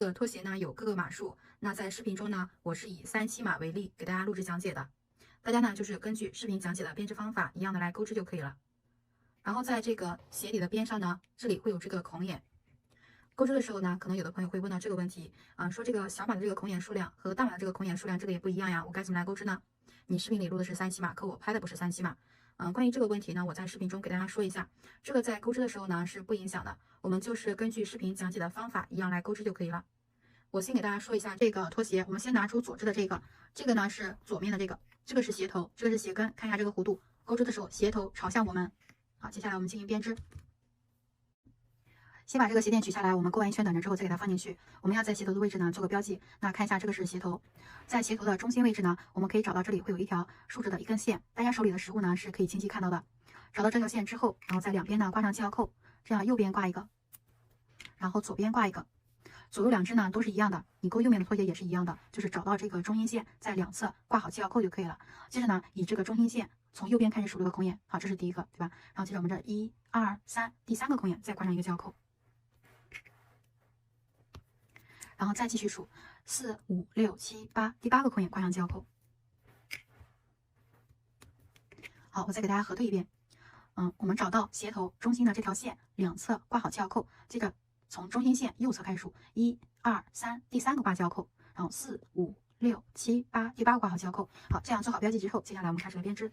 这个拖鞋呢有各个码数，那在视频中呢，我是以37码为例给大家录制讲解的。大家呢就是根据视频讲解的编织方法一样的来钩织就可以了。然后在这个鞋底的边上呢，这里会有这个孔眼。钩织的时候呢，可能有的朋友会问到这个问题说这个小码的这个孔眼数量和大码的这个孔眼数量这个也不一样呀，我该怎么来钩织呢？你视频里录的是37码，可我拍的不是37码。关于这个问题呢，我在视频中给大家说一下，这个在钩织的时候呢是不影响的，我们就是根据视频讲解的方法一样来钩织就可以了。我先给大家说一下这个拖鞋，我们先拿出左织的这个呢是左面的这个是鞋头，这个是鞋跟，看一下这个弧度，钩织的时候鞋头朝向我们。好，接下来我们进行编织。先把这个鞋垫取下来，我们钩完一圈短针之后再给它放进去。我们要在鞋头的位置呢做个标记，那看一下这个是鞋头，在鞋头的中心位置呢，我们可以找到这里会有一条竖着的一根线，大家手里的实物呢是可以清晰看到的。找到这条线之后，然后在两边呢挂上系腰扣，这样右边挂一个，然后左边挂一个。左右两只呢都是一样的，你钩右面的拖鞋也是一样的，就是找到这个中心线，在两侧挂好系腰扣就可以了。接着呢，以这个中心线从右边开始数这个孔眼，好，这是第一个，对吧？然后接着我们这1、2、3，第3个孔眼再挂上一个系腰扣，然后再继续数4、5、6、7、8，第8个孔眼挂上系腰扣。好，我再给大家核对一遍。我们找到鞋头中心的这条线，两侧挂好系腰扣，接着从中心线右侧开始数1、2、3，第3个挂系腰扣，然后4、5、6、7、8，第8个挂好系腰扣。好，这样做好标记之后，接下来我们开始来编织。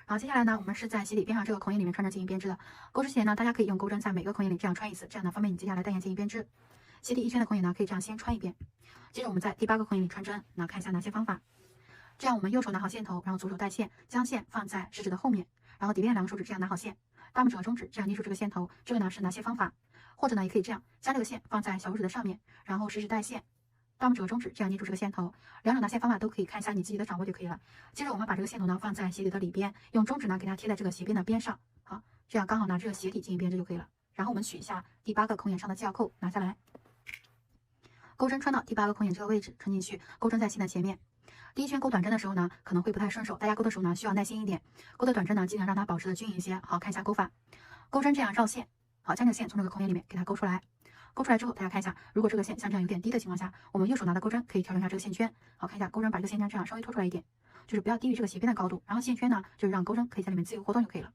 然后接下来呢，我们是在鞋底边上这个孔眼里面穿针进行编织的。钩织前呢，大家可以用钩针在每个孔眼里这样穿一次，这样呢方便你接下来带线进行编织。鞋底一圈的孔眼呢，可以这样先穿一遍，接着我们在第8个孔眼里穿针。那看一下哪些方法。这样我们右手拿好线头，然后左手带线，将线放在食指的后面，然后底边两个手指这样拿好线，大拇指和中指这样捏住这个线头。这个呢是哪些方法？或者呢也可以这样，将这个线放在小拇指的上面，然后食指带线，大拇指和中指这样捏住这个线头。两种拿线方法都可以，看一下你自己的掌握就可以了。接着我们把这个线头呢放在鞋底的里边，用中指呢给它贴在这个鞋边的边上，好，这样刚好拿这个鞋底进行编织就可以了。然后我们取一下第8个孔眼上的系腰扣，拿下来，钩针穿到第8个孔眼这个位置，穿进去，钩针在线的前面。第一圈钩短针的时候呢，可能会不太顺手，大家钩的时候呢需要耐心一点。钩的短针呢，尽量让它保持的均匀一些。好，看一下钩法，钩针这样绕线，好，将这个线从这个孔眼里面给它钩出来。钩出来之后，大家看一下，如果这个线像这样有点低的情况下，我们右手拿的钩针可以调整一下这个线圈。好，看一下钩针把这个线圈这样稍微拖出来一点，就是不要低于这个鞋边的高度。然后线圈呢，就是让钩针可以在里面自由活动就可以了。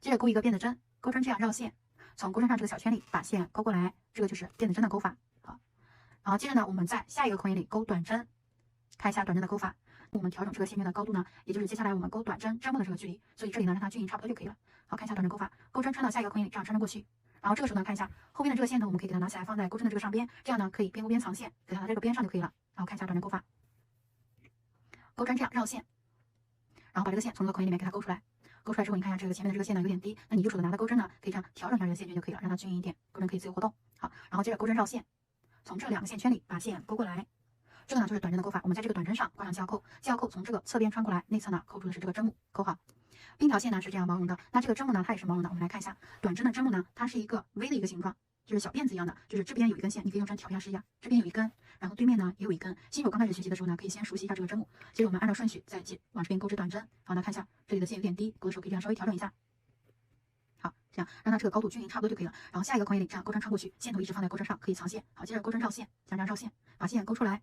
接着钩一个辫子针，钩针这样绕线，从钩针上这个小圈里把线勾过来，这个就是辫子针的钩法。好，然后接着呢，我们在下一个孔眼里钩短针。看一下短针的钩法，我们调整这个线圈的高度呢，也就是接下来我们钩短针针目的这个距离，所以这里呢让它均匀差不多就可以了。好，看一下短针钩法，钩针穿到下一个孔眼里，这样穿针过去。然后这个时候呢，看一下后边的这个线头，我们可以给它拿起来放在钩针的这个上边，这样呢可以边钩边藏线，给它拿这个边上就可以了。然后看一下短针钩法，钩针这样绕线，然后把这个线从这个孔眼里面给它勾出来。勾出来之后，你看一下这个前面的这个线呢有点低，那你右手的拿的钩针呢，可以这样调整一下这个线圈就可以了，让它均匀一点，钩针可以自由活动。好，然后接着钩针绕线，从这2个线圈里把线勾过来。这个呢就是短针的钩法，我们在这个短针上挂上系腰扣，系腰扣从这个侧边穿过来，内侧呢扣住的是这个针目，扣好。并条线呢是这样毛绒的，那这个针目呢它也是毛绒的，我们来看一下，短针的针目呢它是一个 V 的一个形状，就是小辫子一样的，就是这边有一根线，你可以用针挑一下试一下，这边有一根，然后对面呢也有一根。新手刚开始学习的时候呢，可以先熟悉一下这个针目，接着我们按照顺序再往这边钩织短针。好，那看一下这里的线有点低，钩的时候可以这样稍微调整一下。好，这样让它这个高度均匀差不多就可以了。然后下一个孔眼里这样钩针穿过去，线头一直放在钩针上，可以藏线。好，接着钩针绕线，像这样绕线，把线勾出来。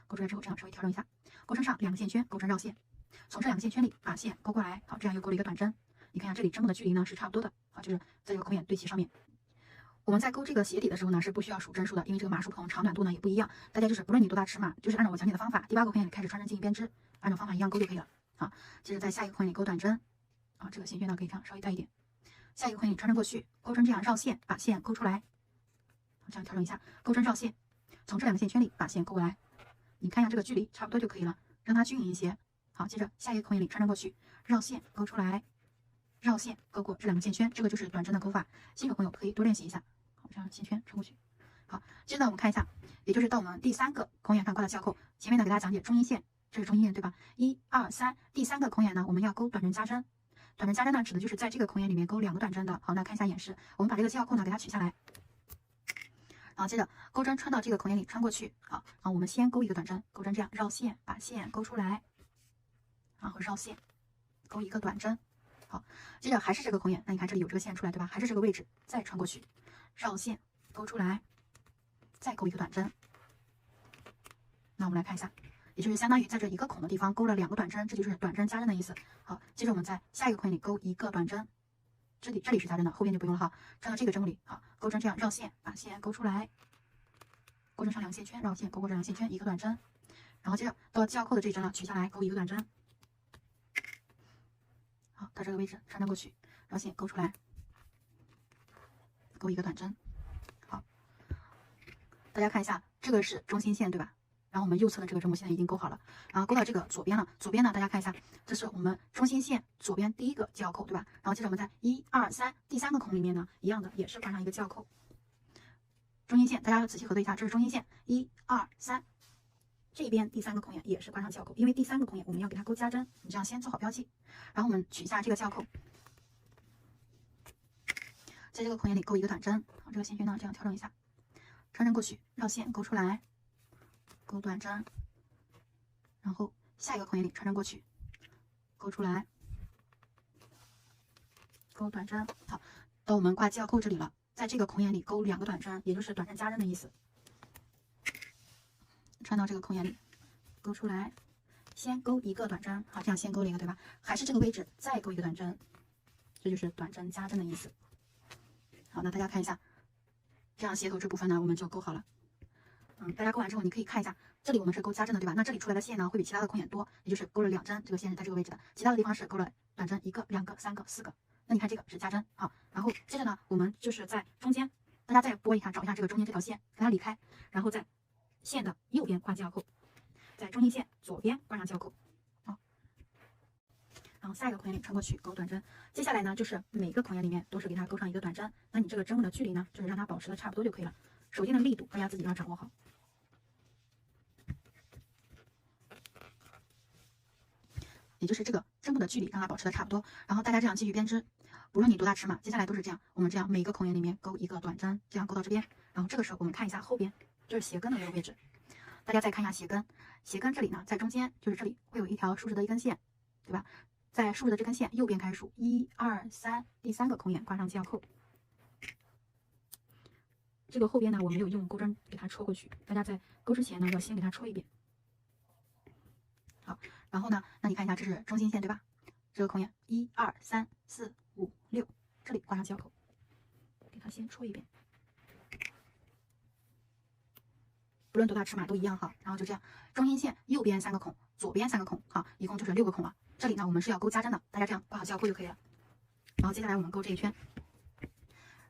勾出来之后，这样稍微调整一下，钩针上2个线圈，钩针绕线，从这2个线圈里把线勾过来。好，这样又勾了一个短针。你看一下这里针目的距离呢是差不多的。好，就是在这个孔眼对齐上面。我们在钩这个鞋底的时候呢是不需要数针数的，因为这个码数不同，长短度呢也不一样。大家就是不论你多大尺码，就是按照我讲解的方法，第8个孔眼里开始穿针进行编织，按照方法一样勾就可以了。好，接着在下一个孔眼里勾短针。啊，这个线圈呢可以这样稍微带一点。下一个孔眼里穿针过去，钩针这样绕线，把线勾出来。好，这样调整一下，钩针绕线，从这2个线圈里把线勾过来。你看一下这个距离差不多就可以了，让它均匀一些。好，接着下一个孔眼里穿针过去，绕线勾出来，绕线勾过这2个线圈，这个就是短针的钩法。新手朋友可以多练习一下。好，这样线圈穿过去。好，接着呢我们看一下，也就是到我们第3个孔眼上挂的系腰扣，前面呢给大家讲解中阴线，这是中阴线对吧？1、2、3，第3个孔眼呢我们要勾短针加针。短针加针呢指的就是在这个孔眼里面勾2个短针的。好，那看一下演示，我们把这个系腰扣呢给它取下来。然后接着钩针穿到这个孔眼里穿过去，好，然后我们先勾一个短针，钩针这样绕线，把线勾出来，然后绕线，勾一个短针，好，接着还是这个孔眼，那你看这里有这个线出来对吧？还是这个位置，再穿过去，绕线勾出来，再勾一个短针，那我们来看一下，也就是相当于在这一个孔的地方勾了2个短针，这就是短针加针的意思。好，接着我们在下一个孔眼里勾1个短针，这里是加针的，后边就不用了哈。穿到这个针里，好，钩针这样绕线，把线勾出来，钩针上2个线圈，绕线勾过这2个线圈，1个短针，然后接着到系扣的这一针了，取下来勾1个短针，好，到这个位置穿针过去，绕线勾出来，勾1个短针。好，大家看一下，这个是中心线对吧？然后我们右侧的这个针我现在已经勾好了，然后勾到这个左边了。左边呢，大家看一下，这是我们中心线左边第一个系扣，对吧？然后接着我们在1、2、3第3个孔里面呢，一样的也是挂上一个系扣。中心线大家仔细核对一下，这是中心线1、2、3，这边第3个孔眼也是挂上系扣，因为第3个孔眼我们要给它勾加针，你这样先做好标记。然后我们取下这个系扣，在这个孔眼里勾1个短针，好，这个线圈呢这样调整一下，穿针过去，绕线勾出来。勾短针，然后下一个孔眼里穿针过去，勾出来，勾短针。好，到我们挂系扣这里了，在这个孔眼里勾2个短针，也就是短针加针的意思。穿到这个孔眼里，勾出来，先勾1个短针，好，这样先勾了一个，对吧？还是这个位置再勾1个短针，这就是短针加针的意思。好，那大家看一下，这样鞋头这部分呢，我们就勾好了。大家勾完之后，你可以看一下，这里我们是勾加针的，对吧？那这里出来的线呢，会比其他的孔眼多，也就是勾了2针，这个线是在这个位置的，其他的地方是勾了短针1个、2个、3个、4个。那你看这个是加针，好，然后接着呢，我们就是在中间，大家再拨一下，找一下这个中间这条线，给它理开，然后在线的右边挂系扣，在中心线左边挂上系扣，好，然后下一个孔眼里穿过去勾短针。接下来呢，就是每个孔眼里面都是给它勾上1个短针，那你这个针目的距离呢，就是让它保持的差不多就可以了。手劲的力度大家自己要掌握好。也就是这个针目的距离让它保持的差不多，然后大家这样继续编织，不论你多大尺码，接下来都是这样，我们这样每个孔眼里面勾1个短针，这样勾到这边，然后这个时候我们看一下后边，就是鞋跟的这个位置，大家再看一下鞋跟，鞋跟这里呢，在中间就是这里会有一条竖直的一根线，对吧？在竖直的这根线右边开数1、2、3，第3个孔眼挂上系扣。这个后边呢，我没有用钩针给它戳过去，大家在钩之前呢，要先给它戳一遍。好，然后呢，那你看一下，这是中心线对吧？这个孔眼1、2、3、4、5、6，这里挂上系扣，给它先戳一遍，不论多大尺码都一样哈。然后就这样，中心线右边3个孔，左边3个孔，好，一共就是6个孔了。这里呢，我们是要勾加针的，大家这样挂好系扣就可以了。然后接下来我们勾这一圈，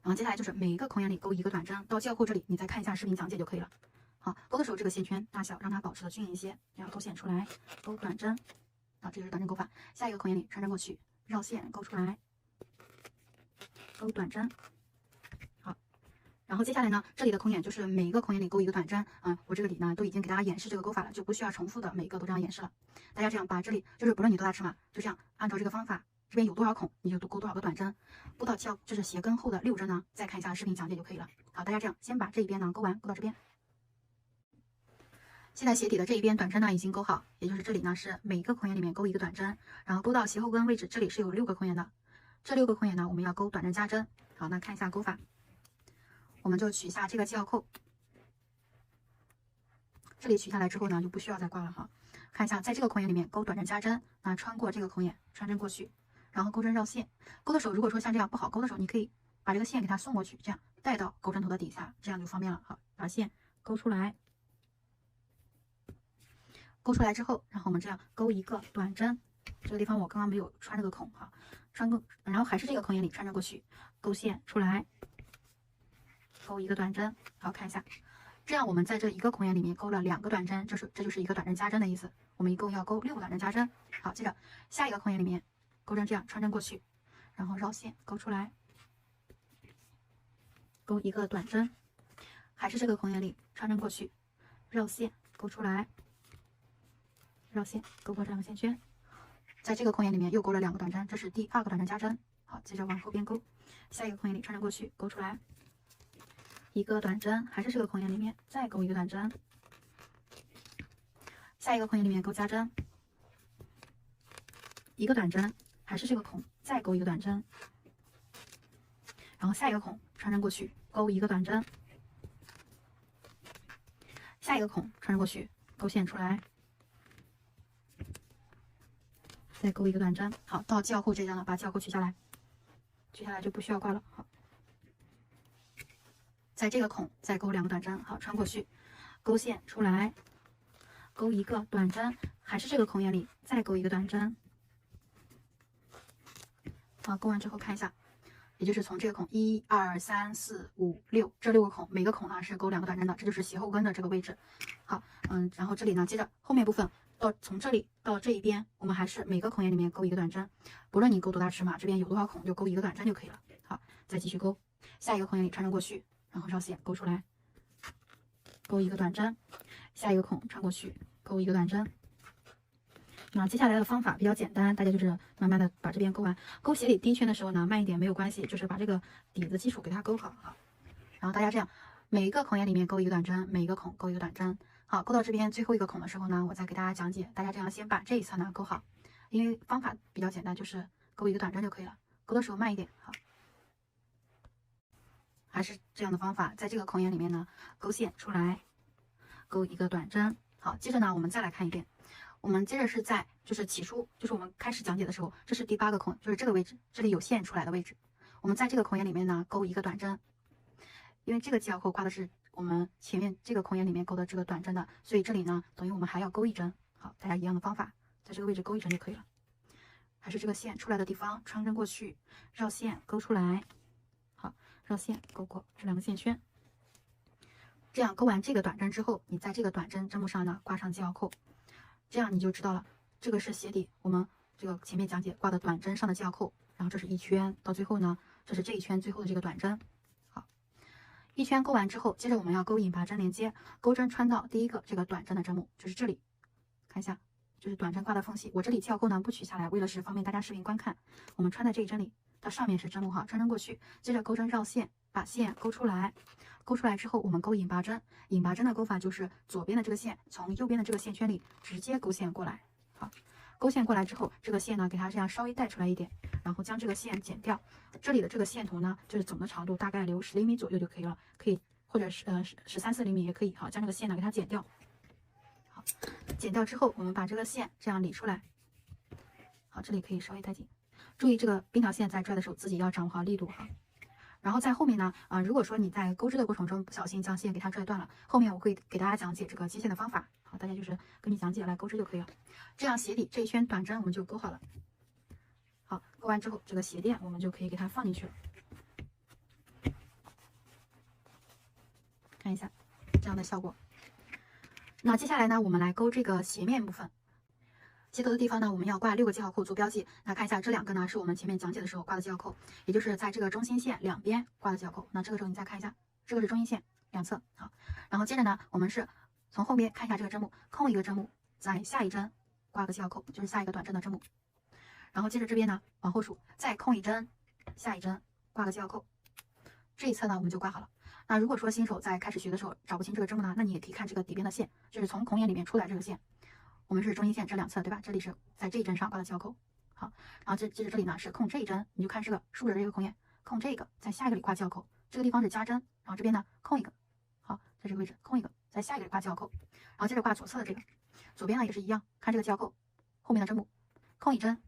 然后接下来就是每一个孔眼里勾1个短针，到系扣这里你再看一下视频讲解就可以了。好，勾的时候这个线圈大小让它保持的均匀一些，这样勾线出来，勾短针，啊，这就是短针勾法。下一个孔眼里穿针过去，绕线勾出来，勾短针。好，然后接下来呢，这里的孔眼就是每一个孔眼里勾1个短针，我这个里呢都已经给大家演示这个勾法了，就不需要重复的每一个都这样演示了。大家这样把这里就是不论你多大尺码，就这样按照这个方法，这边有多少孔你就勾多少个短针，勾到就是鞋跟后的6针呢，再看一下视频讲解就可以了。好，大家这样先把这一边呢勾完，勾到这边。现在鞋底的这一边短针呢已经勾好，也就是这里呢是每个孔眼里面勾1个短针，然后勾到鞋后跟位置，这里是有6个孔眼的，这6个孔眼呢我们要勾短针加针。好，那看一下勾法，我们就取下这个系扣，这里取下来之后呢就不需要再挂了哈。看一下，在这个孔眼里面勾短针加针，穿过这个孔眼穿针过去，然后钩针绕线。勾的时候如果说像这样不好勾的时候，你可以把这个线给它送过去，这样带到钩针头的底下，这样就方便了。好，把线勾出来。勾出来之后，然后我们这样勾1个短针，这个地方我刚刚没有穿这个孔哈，穿够，然后还是这个孔眼里穿针过去，勾线出来，勾1个短针。好，看一下，这样我们在这一个孔眼里面勾了2个短针，这就是一个短针加针的意思。我们一共要勾6个短针加针。好，接着下一个孔眼里面钩针这样穿针过去，然后绕线勾出来，勾1个短针，还是这个孔眼里穿针过去，绕线勾出来。绕线勾过这2个线圈，在这个孔眼里面又勾了2个短针，这是第2个短针加针。好，接着往后边勾，下一个孔眼里穿针过去，勾出来1个短针，还是这个孔眼里面再勾1个短针，下一个孔眼里面勾加针，1个短针，还是这个孔再勾1个短针，然后下一个孔穿针过去，勾1个短针，下一个孔穿针过去，勾线出来，再勾一个短针。好，到系后这针了，把系后取下来，取下来就不需要挂了。好，在这个孔再勾2个短针。好，穿过去，勾线出来，勾一个短针，还是这个孔眼里再勾一个短针。好，勾完之后看一下，也就是从这个孔1、2、3、4、5、6这6个孔，每个孔呢是勾2个短针的，这就是斜后跟的这个位置。好，然后这里呢，接着后面部分从这里到这一边，我们还是每个孔眼里面勾一个短针，不论你勾多大尺码，这边有多少孔就勾一个短针就可以了。好，再继续勾，下一个孔眼里穿针过去，然后绕线勾出来，勾一个短针，下一个孔穿过去，勾一个短针。那接下来的方法比较简单，大家就是慢慢的把这边勾完。勾鞋底第一圈的时候呢，慢一点没有关系，就是把这个底子基础给它勾好。好，然后大家这样，每一个孔眼里面勾一个短针，每一个孔勾一个短针。好，勾到这边最后一个孔的时候呢，我再给大家讲解。大家这样先把这一侧呢勾好，因为方法比较简单，就是勾一个短针就可以了。勾的时候慢一点。好，还是这样的方法，在这个孔眼里面呢，勾线出来，勾一个短针。好，接着呢，我们再来看一遍。我们接着是在起初我们开始讲解的时候，这是第8个孔，就是这个位置，这里有线出来的位置。我们在这个孔眼里面呢勾一个短针，因为这个系腰扣挂的是我们前面这个孔眼里面勾的这个短针的，所以这里呢等于我们还要勾一针。好，大家一样的方法，在这个位置勾一针就可以了。还是这个线出来的地方穿针过去，绕线勾出来。好，绕线勾过这2个线圈。这样勾完这个短针之后，你在这个短针针目上呢挂上系腰扣。这样你就知道了，这个是鞋底，我们这个前面讲解挂的短针上的系腰扣，然后这是一圈，到最后呢，这是这一圈最后的这个短针。好，一圈勾完之后，接着我们要勾引拔针连接，钩针穿到第一个这个短针的针目，就是这里，看一下，就是短针挂的缝隙。我这里系腰扣呢不取下来，为了是方便大家视频观看，我们穿在这一针里，到上面是针目哈，穿针过去，接着钩针绕线，把线勾出来。勾出来之后，我们勾引拔针。引拔针的勾法就是左边的这个线从右边的这个线圈里直接勾线过来。好，勾线过来之后，这个线呢给它这样稍微带出来一点，然后将这个线剪掉。这里的这个线头呢，就是总的长度大概留10厘米左右就可以了，可以或者是13、14厘米也可以。好，将这个线呢给它剪掉。好，剪掉之后，我们把这个线这样理出来。好，这里可以稍微带紧，注意这个边条线在拽的时候自己要掌握好力度哈。然后在后面呢，如果说你在钩织的过程中不小心将线给它拽断了，后面我会给大家讲解这个接线的方法。好，大家就是跟你讲解来钩织就可以了。这样鞋底这一圈短针我们就勾好了。好，勾完之后，这个鞋垫我们就可以给它放进去了。看一下这样的效果。那接下来呢，我们来勾这个鞋面部分。鞋头的地方呢，我们要挂6个记号扣做标记。那看一下这2个呢，是我们前面讲解的时候挂的记号扣，也就是在这个中心线两边挂的记号扣。那这个时候你再看一下，这个是中心线两侧。好，然后接着呢，我们是从后边看一下这个针目，空一个针目，在下一针挂个记号扣，就是下一个短针的针目。然后接着这边呢往后数，再空一针，下一针挂个记号扣。这一侧呢我们就挂好了。那如果说新手在开始学的时候找不清这个针目呢，那你也可以看这个底边的线，就是从孔眼里面出来这个线。我们是中心线这两侧，对吧？这里是在这一针上挂的记号扣。好，然后接着这里呢是空这一针，你就看这个竖着这个孔眼，空这个，在下一个里挂记号扣。这个地方是加针，然后这边呢空一个，好，在这个位置空一个，在下一个里挂记号扣。然后接着挂左侧的这个，左边呢也是一样，看这个记号扣后面的针目，空一针，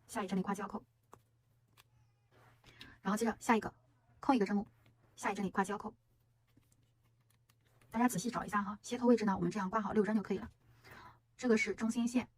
下一针里挂记号扣。然后接着下一个空一个针目，下一针里挂记号扣。大家仔细找一下哈，鞋头位置呢我们这样挂好6针就可以了。这个是中心线，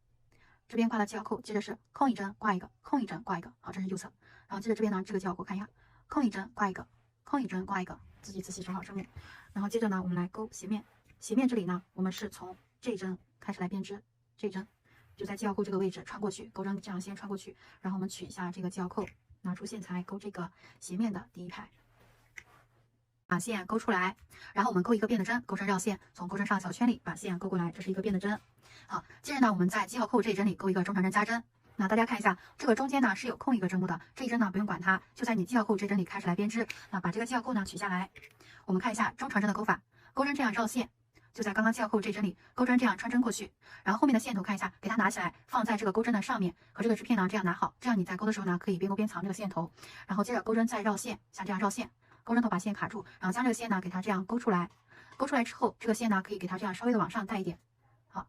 这边挂的记号扣，接着是空一针挂一个，空一针挂一个，好，这是右侧。然后接着这边呢，这个记号扣看一下，空一针挂一个，空一针挂一个，自己仔细找好针目。然后接着呢，我们来勾鞋面，鞋面这里呢，我们是从这一针开始来编织，这一针就在记号扣这个位置穿过去，钩针这样先穿过去，然后我们取一下这个记号扣，拿出线材勾这个鞋面的第一排。把线勾出来，然后我们勾一个变的针，钩针绕线，从钩针上小圈里把线勾过来，这是一个变的针。好，接着呢，我们在记号扣这一针里勾一个中长针加针。那大家看一下，这个中间呢是有空一个针目的，这一针呢不用管它，就在你记号扣这针里开始来编织。那把这个记号扣呢取下来，我们看一下中长针的勾法，钩针这样绕线，就在刚刚记号扣这一针里，钩针这样穿针过去，然后后面的线头看一下，给它拿起来放在这个钩针的上面，和这个织片呢这样拿好，这样你在勾的时候呢可以边勾边藏这个线头。然后接着钩针再绕线，像这样绕线。钩针头把线卡住，然后将这个线呢给它这样勾出来，勾出来之后，这个线呢可以给它这样稍微的往上带一点，好，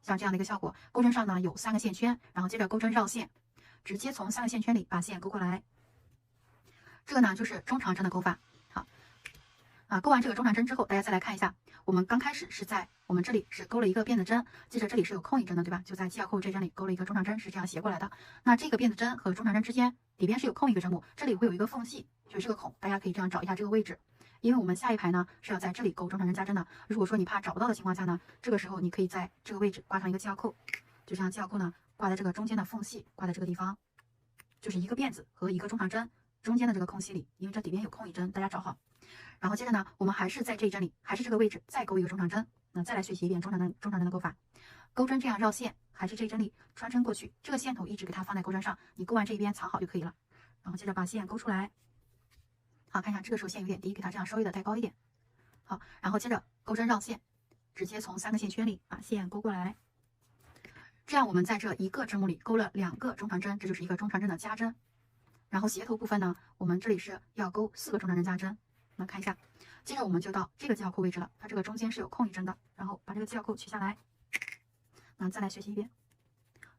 像这样的一个效果。钩针上呢有3个线圈，然后接着钩针绕线，直接从3个线圈里把线勾过来。这个呢就是中长针的钩法。好，钩完这个中长针之后，大家再来看一下，我们刚开始是在我们这里是勾了一个辫子针，接着这里是有空一针的，对吧？就在系腰扣这针里勾了一个中长针，是这样斜过来的。那这个辫子针和中长针之间里边是有空一个针目，这里会有一个缝隙，就是这个孔，大家可以这样找一下这个位置。因为我们下一排呢是要在这里勾中长针加针的，如果说你怕找不到的情况下呢，这个时候你可以在这个位置挂上一个系腰扣，就像系腰扣呢挂在这个中间的缝隙，挂在这个地方，就是一个辫子和一个中长针中间的这个空隙里，因为这里边有空一针，大家找好。然后接着呢，我们还是在这一针里，还是这个位置再勾一个中长针。那再来学习一遍中长针的钩法，钩针这样绕线，还是这一针里穿针过去，这个线头一直给它放在钩针上，你钩完这一边藏好就可以了。然后接着把线勾出来。好，看一下这个时候线有点低，给它这样稍微的带高一点。好，然后接着钩针绕线，直接从3个线圈里把线勾过来。这样我们在这一个针目里勾了2个中长针，这就是一个中长针的加针。然后斜头部分呢，我们这里是要勾4个中长针加针。那看一下，接着我们就到这个系腰扣位置了，它这个中间是有空一针的，然后把这个系腰扣取下来。那再来学习一遍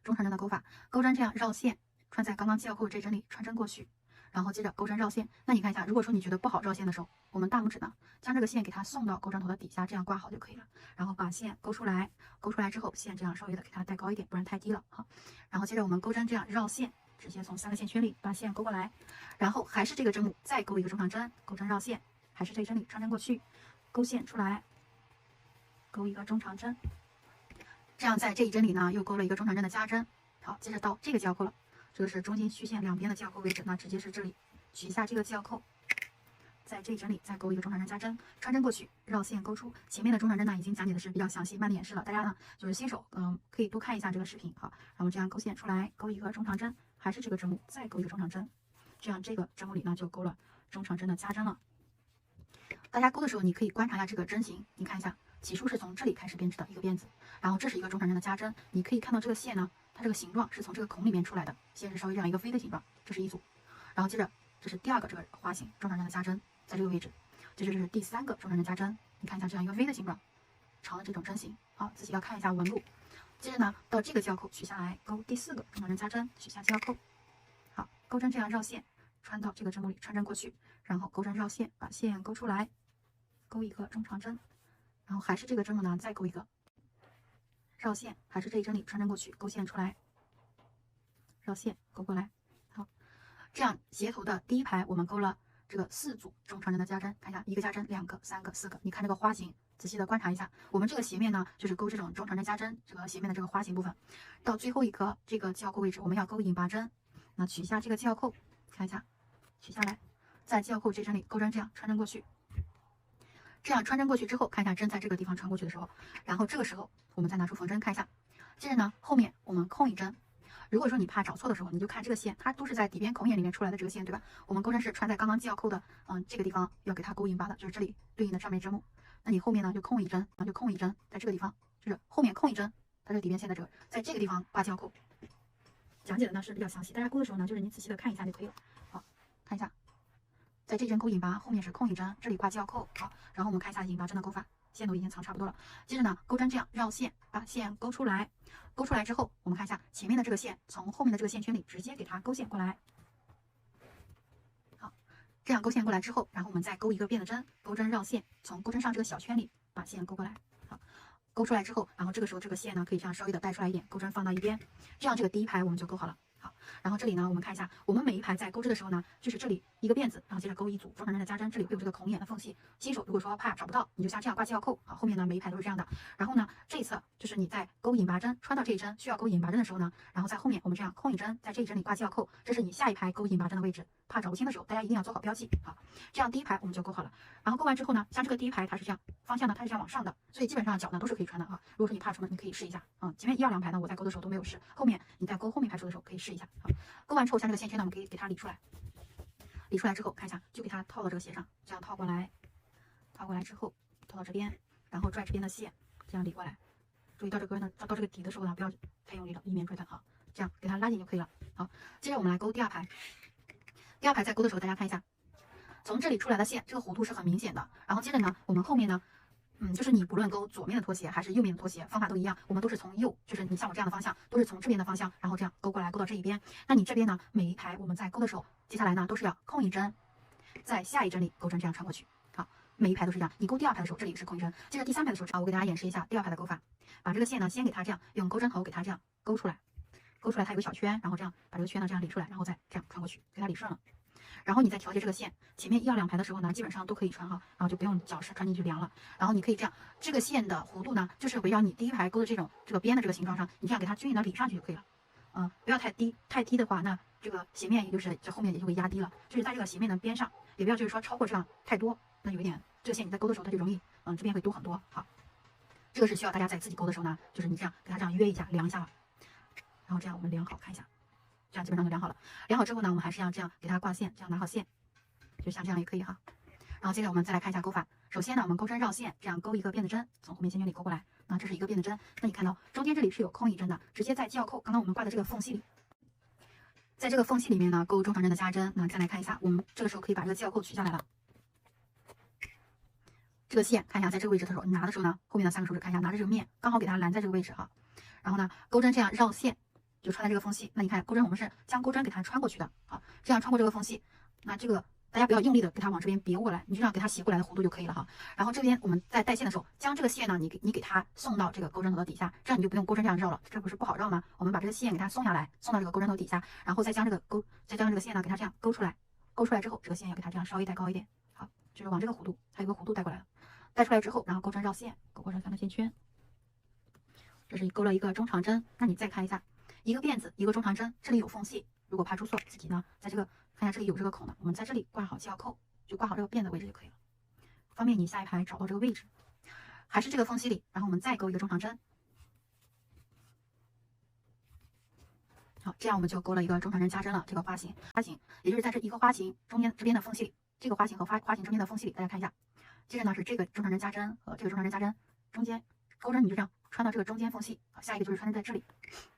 中长针的钩法，钩针这样绕线，穿在刚刚系腰扣这针里穿针过去，然后接着钩针绕线。那你看一下，如果说你觉得不好绕线的时候，我们大拇指呢将这个线给它送到钩针头的底下，这样挂好就可以了。然后把线勾出来，勾出来之后线这样稍微的给它带高一点，不然太低了。好，然后接着我们钩针这样绕线，直接从3个线圈里把线勾过来，然后还是这个针目再勾一个中长针，钩针绕线，还是这针里穿针过去，勾线出来，勾一个中长针。这样在这一针里呢又勾了一个中长针的加针。好，接着到这个系腰扣了，这个是中间虚线两边的系腰扣位置，那直接是这里取一下这个系腰扣，在这一针里再勾一个中长针加针，穿针过去，绕线勾出。前面的中长针呢已经讲解的是比较详细，慢点演示了，大家呢就是新手可以多看一下这个视频。好，然后这样勾线出来，勾一个中长针，还是这个针目再勾一个中长针，这样这个针目里呢就勾了中长针的加针了。大家勾的时候你可以观察一下这个针型，你看一下起初是从这里开始编织的一个辫子，然后这是一个中长针的加针，你可以看到这个线呢它这个形状是从这个孔里面出来的，线是稍微这样一个 V 的形状，这是一组。然后接着这是第2个这个花型中长针的加针，在这个位置，接着这是第3个中长针加针，你看一下这样一个 V 的形状长的这种针型，好，自己要看一下纹路。接着呢到这个系腰扣取下来，勾第4个中长针加针，取下系腰扣。好，钩针这样绕线，穿到这个针目里穿针过去，然后钩针绕线，把线勾出来，勾一个中长针，然后还是这个针目呢再勾一个绕线，还是这一针里穿针过去，勾线出来，绕线勾过来。好，这样斜头的第一排我们勾了这个4组中长针的加针，看一下一个加针2个3个4个，你看这个花型仔细的观察一下。我们这个斜面呢就是勾这种中长针加针，这个斜面的这个花型部分。到最后一个这个系腰扣位置我们要勾引拔针，那取一下这个系腰扣，看一下取下来，在系腰扣这针里钩针这样穿针过去，这样穿针过去之后，看一下针在这个地方穿过去的时候，然后这个时候我们再拿出缝针看一下。接着呢后面我们空一针，如果说你怕找错的时候，你就看这个线，它都是在底边孔眼里面出来的这个线，对吧？我们钩针是穿在刚刚系腰扣的这个地方要给它勾引拔的，就是这里对应的上面针目。那你后面呢就空一针，就空一针，在这个地方就是后面空一针，它这个底边线在这个，在这个地方挂系腰扣。讲解的呢是比较详细，大家勾的时候呢就是你仔细的看一下就可以了。好，看一下，在这针勾引拔，后面是空一针，这里挂系腰扣。好，然后我们看一下引拔针的勾法，线都已经藏差不多了。接着呢，钩针这样绕线，把线勾出来，勾出来之后，我们看一下前面的这个线，从后面的这个线圈里直接给它勾线过来。好，这样勾线过来之后，然后我们再勾一个辫子针，钩针绕线，从钩针上这个小圈里把线勾过来。好，勾出来之后，然后这个时候这个线呢可以这样稍微的带出来一点，钩针放到一边，这样这个第一排我们就勾好了。好，然后这里呢，我们看一下，我们每一排在勾织的时候呢，就是这里一个辫子，然后接着勾一组中长针的加针，这里会有这个孔眼的缝隙。新手如果说怕找不到，你就像这样挂系腰扣。好，后面呢每一排都是这样的。然后呢，这一侧就是你在勾引拔针穿到这一针需要勾引拔针的时候呢，然后在后面我们这样空一针，在这一针里挂系腰扣，这是你下一排勾引拔针的位置。怕找不清的时候，大家一定要做好标记。好，这样第一排我们就勾好了。然后勾完之后呢，像这个第一排它是这样，方向呢它是这样往上的，所以基本上脚呢都是可以穿的啊。如果说你怕出门，你可以试一下。前面1、2排呢我在勾的时候都没有试，后面你在勾后面排数的时候可以试一下。好，勾完之后像这个线圈呢，我们可以给它理出来，理出来之后看一下，就给它套到这个鞋上，这样套过来，套过来之后套到这边，然后拽这边的线，这样理过来。注意到这个到这个底的时候呢，不要太用力了，以免拽断。好，这样给它拉紧就可以了。好，接着我们来勾第2排。第2排在勾的时候，大家看一下，从这里出来的线，这个弧度是很明显的。然后接着呢，我们后面呢，就是你不论勾左面的拖鞋还是右面的拖鞋，方法都一样，我们都是从右，就是你像我这样的方向，都是从这边的方向，然后这样勾过来，勾到这一边。那你这边呢，每一排我们在勾的时候，接下来呢都是要空一针，在下一针里勾针这样穿过去。好，每一排都是这样。你勾第2排的时候，这里是空一针，接着第3排的时候，我给大家演示一下第2排的勾法。把这个线呢，先给它这样用钩针头给它这样勾出来，勾出来它有个小圈，然后这样把这个圈呢这样理出来，然后再这样穿过去，给它理顺了。然后你再调节这个线，前面1、2排的时候呢，基本上都可以穿哈，然后就不用脚是穿进去量了。然后你可以这样，这个线的弧度呢，就是围绕你第1排勾的这个边的这个形状上，你这样给它均匀的理上去就可以了。不要太低，太低的话，那这个斜面也就是这后面也就会压低了。就是在这个斜面的边上，也不要就是说超过这样太多，那有一点这个线你在勾的时候它就容易这边会多很多。好，这个是需要大家在自己勾的时候呢，就是你这样给它这样约一下，量一下了，然后这样我们量好看一下。这样基本上就量好了。量好之后呢，我们还是要这样给它挂线，这样拿好线，就像这样也可以哈。然后接着我们再来看一下勾法。首先呢，我们勾针绕线，这样勾一个辫子针，从后面线圈里勾过来。那这是一个辫子针，那你看到中间这里是有空一针的，直接在系扣刚刚我们挂的这个缝隙里，在这个缝隙里面呢勾中长针的加针。那再来看一下，我们这个时候可以把这个系扣取下来了。这个线看一下，在这个位置的时候，你拿的时候呢，后面的3个手指看一下，拿着这个面刚好给它拦在这个位置哈。然后呢，勾针这样绕线。就穿在这个缝隙，那你看钩针我们是将钩针给它穿过去的，好，这样穿过这个缝隙，那这个大家不要用力的给它往这边别过来，你就这样给它斜过来的弧度就可以了哈。然后这边我们在带线的时候，将这个线呢，你给它送到这个钩针头的底下，这样你就不用钩针这样绕了，这不是不好绕吗？我们把这个线给它送下来，送到这个钩针头底下，然后再将这个线呢给它这样勾出来，勾出来之后，这个线要给它这样稍微带高一点，好，就是往这个弧度，它有个弧度带过来了，带出来之后，然后钩针绕线，勾过这3个线圈，这是勾了一个中长针，那你再看一下。一个辫子，一个中长针，这里有缝隙，如果怕出错，自己呢在这个看一下这里有这个孔的，我们在这里挂好系扣，就挂好这个辫子位置就可以了，方便你下一排找到这个位置。还是这个缝隙里，然后我们再勾一个中长针，好，这样我们就勾了一个中长针加针了。这个花型，也就是在这一个花型中间这边的缝隙里，这个花型和花型中间的缝隙里，大家看一下。接着呢是这个中长针加针和这个中长针加针中间钩针，你就这样穿到这个中间缝隙。好，下一个就是穿针在这里，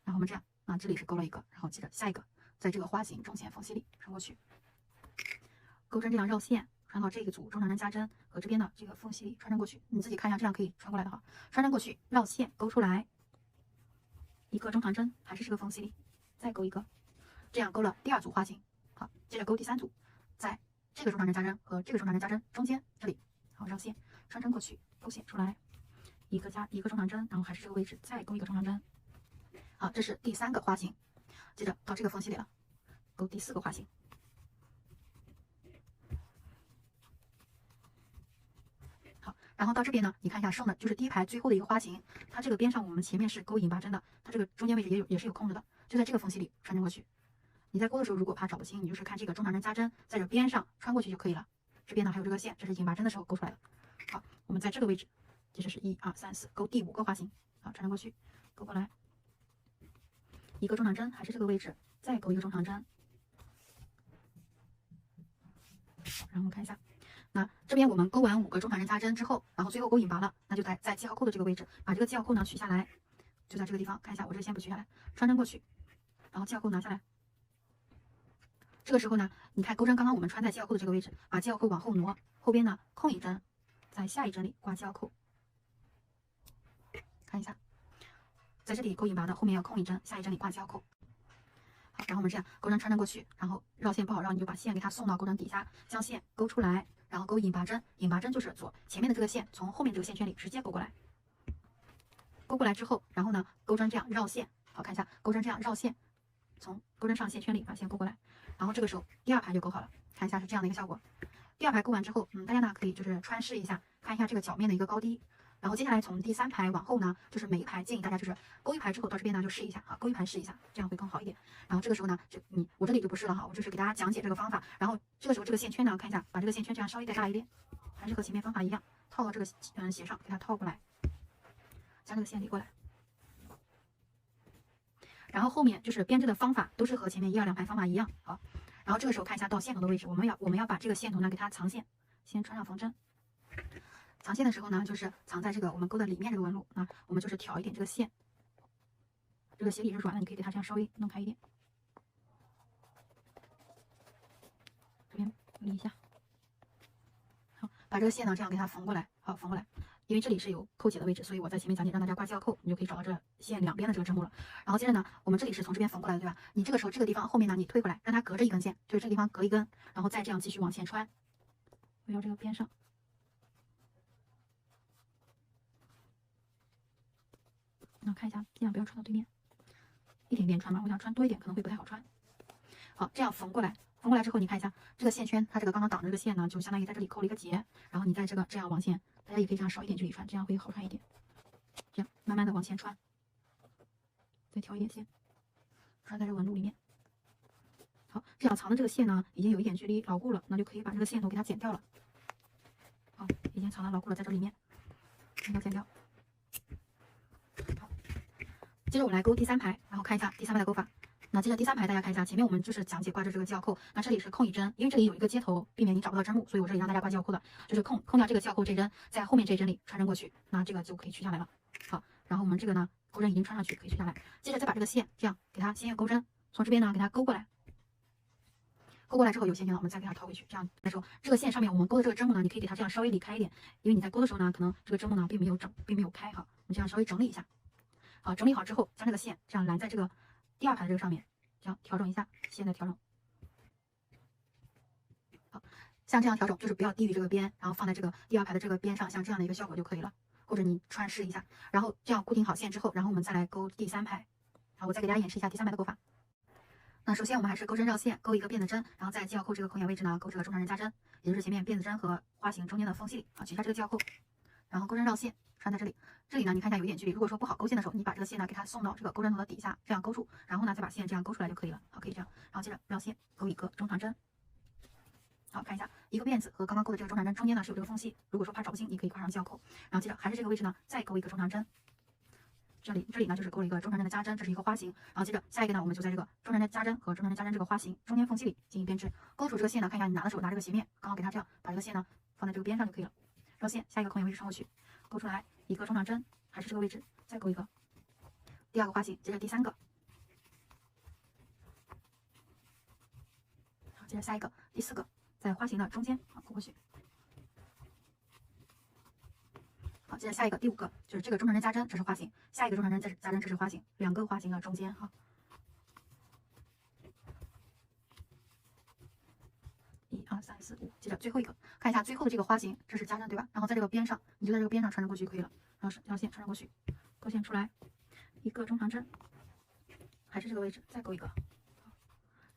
然后我们这样。这里是勾了一个，然后接着下一个，在这个花型中线缝隙里穿过去，钩针这样绕线，穿到这个组中长针加针和这边的这个缝隙里穿针过去。你自己看一下，这样可以穿过来的哈。穿针过去，绕线勾出来一个中长针，还是这个缝隙里再勾一个，这样勾了第2组花型。好，接着勾第3组，在这个中长针加针和这个中长针加针中间这里，好绕线，穿针过去，勾线出来一个中长针，然后还是这个位置再勾一个中长针。好，这是第3个花型，接着到这个缝隙里了，勾第4个花型。好，然后到这边呢，你看一下剩的就是第1排最后的一个花型，它这个边上我们前面是勾引拔针的，它这个中间位置也是有空着的，就在这个缝隙里穿针过去。你在勾的时候，如果怕找不清，你就是看这个中长针加针，在这边上穿过去就可以了。这边呢还有这个线，这是引拔针的时候勾出来的。好，我们在这个位置，接着是1、2、3、4，勾第5个花型。好，穿针过去，勾过来。一个中长针，还是这个位置，再勾一个中长针。然后我们看一下，那这边我们勾完5个中长针加针之后，然后最后勾引拔了，那就在系扣的这个位置，把这个系扣呢取下来，就在这个地方，看一下我这个线不取下来，穿针过去，然后系扣拿下来。这个时候呢，你看钩针刚刚我们穿在系扣的这个位置，把系扣往后挪，后边呢空一针，在下一针里挂系扣，看一下。在这里勾引拔的，后面要空一针，下一针里挂系扣。好，然后我们这样钩针穿针过去，然后绕线不好绕，你就把线给它送到钩针底下，将线勾出来，然后勾引拔针。引拔针就是前面的这个线从后面这个线圈里直接勾过来，勾过来之后，然后呢钩针这样绕线，好，看一下钩针这样绕线，从钩针上线圈里把线勾过来，然后这个时候第2排就勾好了，看一下是这样的一个效果。第2排勾完之后，大家呢可以就是穿试一下，看一下这个脚面的一个高低。然后接下来从第3排往后呢，就是每一排建议大家就是勾一排之后到这边呢就试一下啊，勾一排试一下，这样会更好一点。然后这个时候呢，我这里就不试了哈，我就是给大家讲解这个方法。然后这个时候这个线圈呢，看一下，把这个线圈这样稍微带大一点，还是和前面方法一样，套到这个鞋上，给它套过来，将这个线理过来。然后后面就是编织的方法都是和前面1、2、2排方法一样，好。然后这个时候看一下到线头的位置，我们要把这个线头呢给它藏线，先穿上缝针。藏线的时候呢，就是藏在这个我们勾的里面这个纹路啊，我们就是挑一点这个线，这个鞋底是软的，你可以给它这样稍微弄开一点，这边理一下，好，把这个线呢这样给它缝过来，好，缝过来，因为这里是有扣解的位置，所以我在前面讲解让大家挂记号扣，你就可以找到这线两边的这个针目了。然后接着呢，我们这里是从这边缝过来的，对吧？你这个时候这个地方后面呢，你推回来，让它隔着一根线，就是这个地方隔一根，然后再这样继续往前穿，围绕这个边上。那看一下，尽量不要穿到对面，一点点穿嘛，我想穿多一点可能会不太好穿。好，这样缝过来。缝过来之后，你看一下这个线圈，它这个刚刚挡着这个线呢，就相当于在这里扣了一个结，然后你在这个这样往前，大家也可以这样少一点距离穿，这样会好看一点。这样慢慢的往前穿，再调一点线，穿在这个纹路里面。好，这样藏的这个线呢，已经有一点距离牢固了，那就可以把这个线头给它剪掉了。好，已经藏的牢固了，在这里面，剪掉。好，接着我们来勾第3排，然后看一下第3排的勾法。那接着第3排，大家看一下，前面我们就是讲解挂着这个记号扣，那这里是空一针，因为这里有一个接头，避免你找不到针目，所以我这里让大家挂记号扣的，就是空掉这个记号扣这针，在后面这一针里穿针过去，那这个就可以取下来了。好，然后我们这个呢，钩针已经穿上去，可以取下来。接着再把这个线这样给它先用钩针从这边呢给它勾过来，勾过来之后有线圈呢，我们再给它套回去。这样的时候，这个线上面我们勾的这个针目呢，你可以给它这样稍微离开一点，因为你在勾的时候呢，可能这个针目呢并没有开哈，我们这样稍微整理一下。好，整理好之后，将这个线这样拦在这个第2排的这个上面。这样调整一下线的调整，好，像这样调整就是不要低于这个边，然后放在这个第2排的这个边上，像这样的一个效果就可以了。或者你穿试一下，然后这样固定好线之后，然后我们再来勾第3排。好，我再给大家演示一下第3排的勾法。那首先我们还是钩针绕线，勾一个辫子针，然后在记号扣这个扣眼位置呢，勾这个中长针加针，也就是前面辫子针和花型中间的缝隙里。好，取下这个记号扣，然后钩针绕线穿在这里。这里呢，你看一下有一点距离。如果说不好勾线的时候，你把这个线呢给它送到这个钩针头的底下，这样勾住，然后呢再把线这样勾出来就可以了。好，可以这样。然后接着绕线，勾一个中长针。好，看一下一个辫子和刚刚勾的这个中长针中间呢是有这个缝隙。如果说怕找不清，你可以挂上记号扣。然后接着还是这个位置呢，再勾一个中长针。这里呢就是勾了一个中长针的加针，这是一个花型。然后接着下一个呢，我们就在这个中长针加针和中长针加针这个花型中间缝隙里进行编织。勾住这个线呢，看一下你拿的时候拿这个斜面，刚好给它这样把这个线呢放在这个边上就可以了。绕线，下一个扣眼位置穿过去，勾出来一个中长针，还是这个位置，再勾一个。第2个花型，接着第3个，好，接着下一个第4个，在花型的中间，好，勾过去。好，接着下一个第5个，就是这个中长针加针，这是花型；下一个中长针加针，这是花型，两个花型的中间哈。1、2、3、4、5，接着最后一个，看一下最后的这个花型，这是加针对吧？然后在这个边上，你就在这个边上穿针过去就可以了。然后是绕线穿针过去，勾线出来，一个中长针，还是这个位置，再勾一个。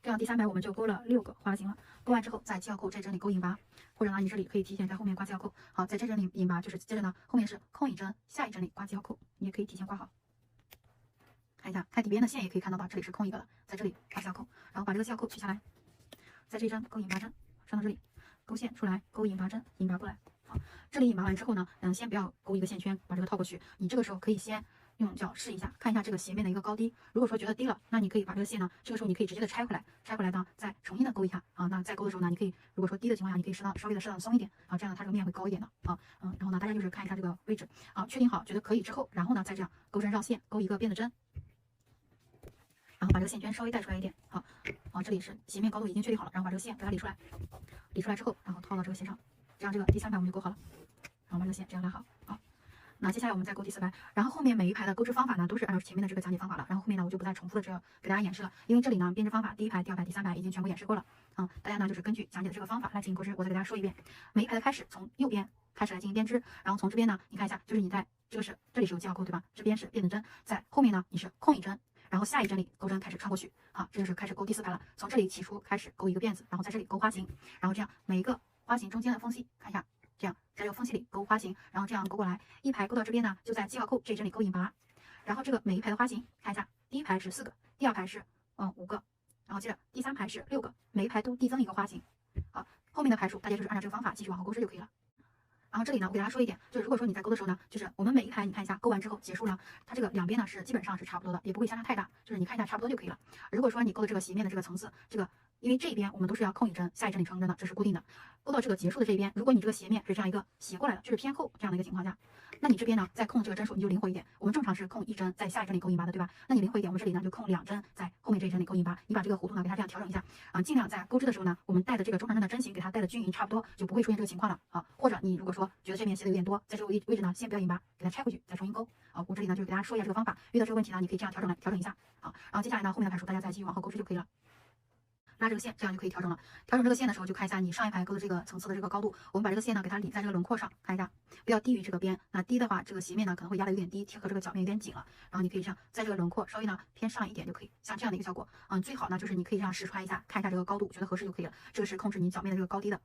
这样第3排我们就勾了6个花型了。勾完之后，在记号扣这针里勾引拔，或者呢你这里可以提前在后面挂记号扣。好，在这针里引拔，就是接着呢后面是空一针，下一针里挂记号扣，你也可以提前挂好。看一下，看底边的线也可以看到吧，这里是空一个的，在这里挂记号扣，然后把这个记号扣取下来，在这一针勾引拔针上到这里，勾线出来，勾引拔针，引拔过来。好，这里引拔完之后呢，先不要勾一个线圈，把这个套过去。你这个时候可以先用脚试一下，看一下这个斜面的一个高低。如果说觉得低了，那你可以把这个线呢，这个时候你可以直接的拆回来，拆回来呢再重新的勾一下啊。那再勾的时候呢，你可以如果说低的情况下，你可以稍微的松一点啊，这样它这个面会高一点的啊。然后呢，大家就是看一下这个位置啊，确定好觉得可以之后，然后呢再这样钩针绕线，勾一个辫子针。然后把这个线圈稍微带出来一点，好，这里是斜面高度已经确定好了，然后把这个线给它理出来，理出来之后，然后套到这个线上，这样这个第3排我们就勾好了，然后把这个线这样拉好，好，那接下来我们再勾第4排，然后后面每一排的钩织方法呢，都是按照前面的这个讲解方法了，然后后面呢我就不再重复的这个给大家演示了，因为这里呢编织方法第1排、第2排、第3排已经全部演示过了，大家呢就是根据讲解的这个方法来进行钩织，我再给大家说一遍，每一排的开始从右边开始来进行编织，然后从这边呢，你看一下，就是你在这里是有记号钩对吧？这边是辫子针，在后面呢你是空一针。然后下一针里钩针开始穿过去，好，这就是开始勾第4排了。从这里起初开始勾一个辫子，然后在这里勾花型，然后这样每一个花型中间的缝隙，看一下，这样在这个缝隙里勾花型，然后这样勾过来，一排勾到这边呢，就在记号扣这一针里勾引拔，然后这个每一排的花型，看一下，第1排是4个，第2排是5个，然后接着第3排是6个，每一排都递增一个花型，好，后面的排数大家就是按照这个方法继续往后勾织就可以了。然后这里呢，我给大家说一点，就是如果说你在勾的时候呢，就是我们每一排你看一下，勾完之后结束了，它这个两边呢是基本上是差不多的，也不会相差太大，就是你看一下差不多就可以了。如果说你勾的这个斜面的这个层次，这个因为这一边我们都是要空一针，下一针里成针的，这是固定的。勾到这个结束的这一边，如果你这个斜面是这样一个斜过来的，就是偏后这样的一个情况下，那你这边呢再空这个针数你就灵活一点。我们正常是空一针在下一针里勾引拔的，对吧？那你灵活一点，我们这里呢就空2针在后面这一针里勾引拔。你把这个弧度呢给它这样调整一下尽量在钩织的时候呢，我们带的这个中长针的针型给它带的均匀差不多，就不会出现这个情况了或者你如果说觉得这边斜的有点多，在这个位置呢先不要引拔，给它拆回去再重新勾我这里呢就给大家说一下这个方法，遇到这个问题呢你可以这样调整一下然后接下来呢后面的排数大家再继续往后钩织就可以了。拉这个线，这样就可以调整了。调整这个线的时候，就看一下你上一排钩的这个层次的这个高度。我们把这个线呢，给它理在这个轮廓上，看一下，不要低于这个边。那低的话，这个斜面呢可能会压得有点低，贴合这个角面有点紧了。然后你可以这样，在这个轮廓稍微呢偏上一点就可以，像这样的一个效果。最好呢就是你可以这样试穿一下，看一下这个高度，觉得合适就可以了。这个是控制你角面的这个高低的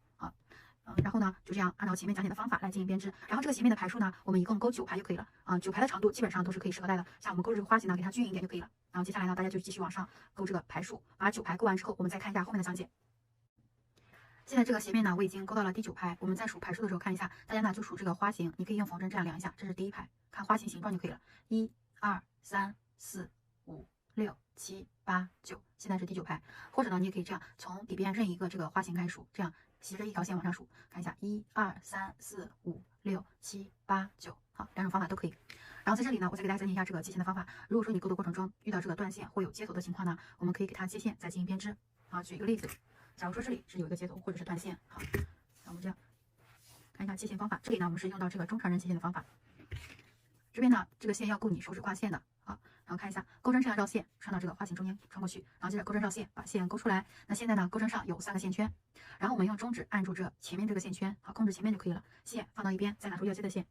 然后呢，就这样按照前面讲解的方法来进行编织。然后这个斜面的排数呢，我们一共勾9排就可以了9排的长度基本上都是可以适合带的。像我们勾这个花型呢，给它均匀一点就可以了。然后接下来呢，大家就继续往上勾这个排数，把9排勾完之后，我们再看一下后面的讲解。现在这个斜面呢，我已经勾到了第9排。我们在数排数的时候看一下，大家呢就数这个花型，你可以用缝针这样量一下，这是第1排，看花型形状就可以了。1、2、3、4、5、6、7、8、9，现在是第9排。或者呢，你也可以这样从底边任一个这个花型开始数，这样斜着一条线往上数，看一下1、2、3、4、5、6、7、8、9，好，2种方法都可以。然后在这里呢，我再给大家讲解一下这个接线的方法。如果说你勾的过程中遇到这个断线或有接头的情况呢，我们可以给它接线再进行编织。举一个例子。假如说这里是有一个接头或者是断线，好，那我们这样看一下接线方法。这里呢，我们是用到这个中长针接线的方法。这边呢，这个线要够你手指挂线的然后看一下钩针这样绕线穿到这个花型中间穿过去，然后接着钩针绕线把线勾出来。那现在呢，钩针上有3个线圈，然后我们用中指按住这前面这个线圈，控制前面就可以了。线放到一边，再拿出要接的线，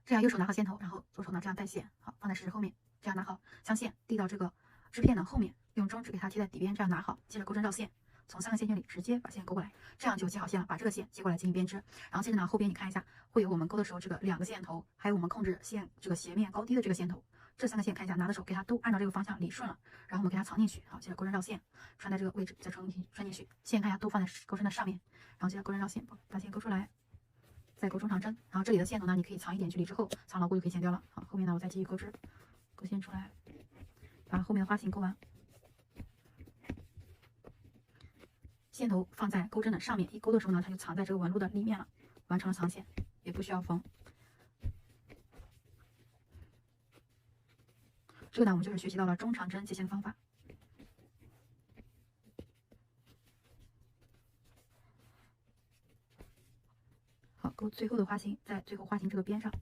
这样右手拿好线头，然后左手呢这样带线，好，放在食指后面，这样拿好，将线递到这个织片的后面，用中指给它贴在底边，这样拿好，接着钩针绕线。从3个线圈里直接把线勾过来，这样就接好线了。把这个线接过来进行编织。然后接着呢，后边你看一下，会有我们勾的时候这个2个线头，还有我们控制线这个斜面高低的这个线头。这3个线看一下，拿的手给它都按照这个方向理顺了，然后我们给它藏进去。好，接着钩针绕线，穿在这个位置，再穿进去。线看一下都放在钩针的上面，然后接着钩针绕线，把线勾出来，再勾中长针。然后这里的线头呢，你可以藏一点距离之后，藏牢固就可以剪掉了。好，后面呢我再继续钩织，勾线出来，把后面的花型勾完。线头放在钩针的上面，一勾的时候呢，它就藏在这个纹路的里面了，完成了藏线，也不需要缝。这个呢，我们就是学习到了中长针接线的方法。好，勾最后的花型，在最后花型这个边上。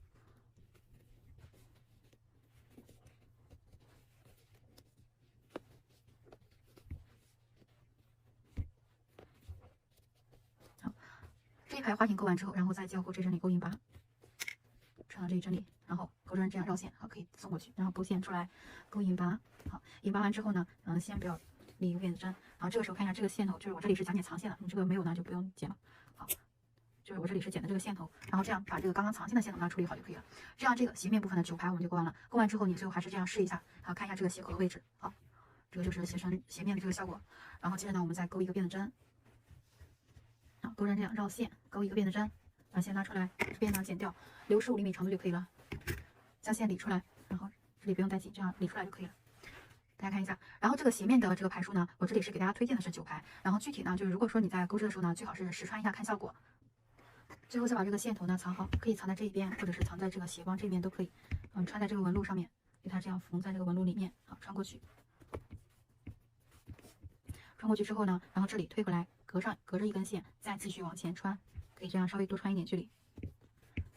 这一排花型勾完之后，然后再交钩这针里勾引拔，穿到这一针里，然后钩针这样绕线，好，可以送过去，然后勾线出来，勾引拔，好，引拔完之后呢，先不要理无边的针，然后这个时候看一下这个线头，就是我这里是讲解藏线的，你这个没有呢就不用剪了，好，就是我这里是剪的这个线头，然后这样把这个刚刚藏线的线头呢处理好就可以了，这样这个斜面部分的9排我们就勾完了，勾完之后你最后还是这样试一下，好，看一下这个斜口的位置，好，这个就是斜面的这个效果，然后接着呢我们再勾一个辫子针。好，钩针这样绕线，勾一个辫子针，把线拉出来，这边呢剪掉，留15厘米长度就可以了。将线理出来，然后这里不用带紧，这样理出来就可以了。大家看一下，然后这个斜面的这个排数呢，我这里是给大家推荐的是9排，然后具体呢就是如果说你在钩织的时候呢，最好是试穿一下看效果。最后再把这个线头呢藏好，可以藏在这一边，或者是藏在这个斜光这边都可以。穿在这个纹路上面，给它这样缝在这个纹路里面，好，穿过去。穿过去之后呢，然后这里推回来。隔着一根线，再继续往前穿，可以这样稍微多穿一点距离。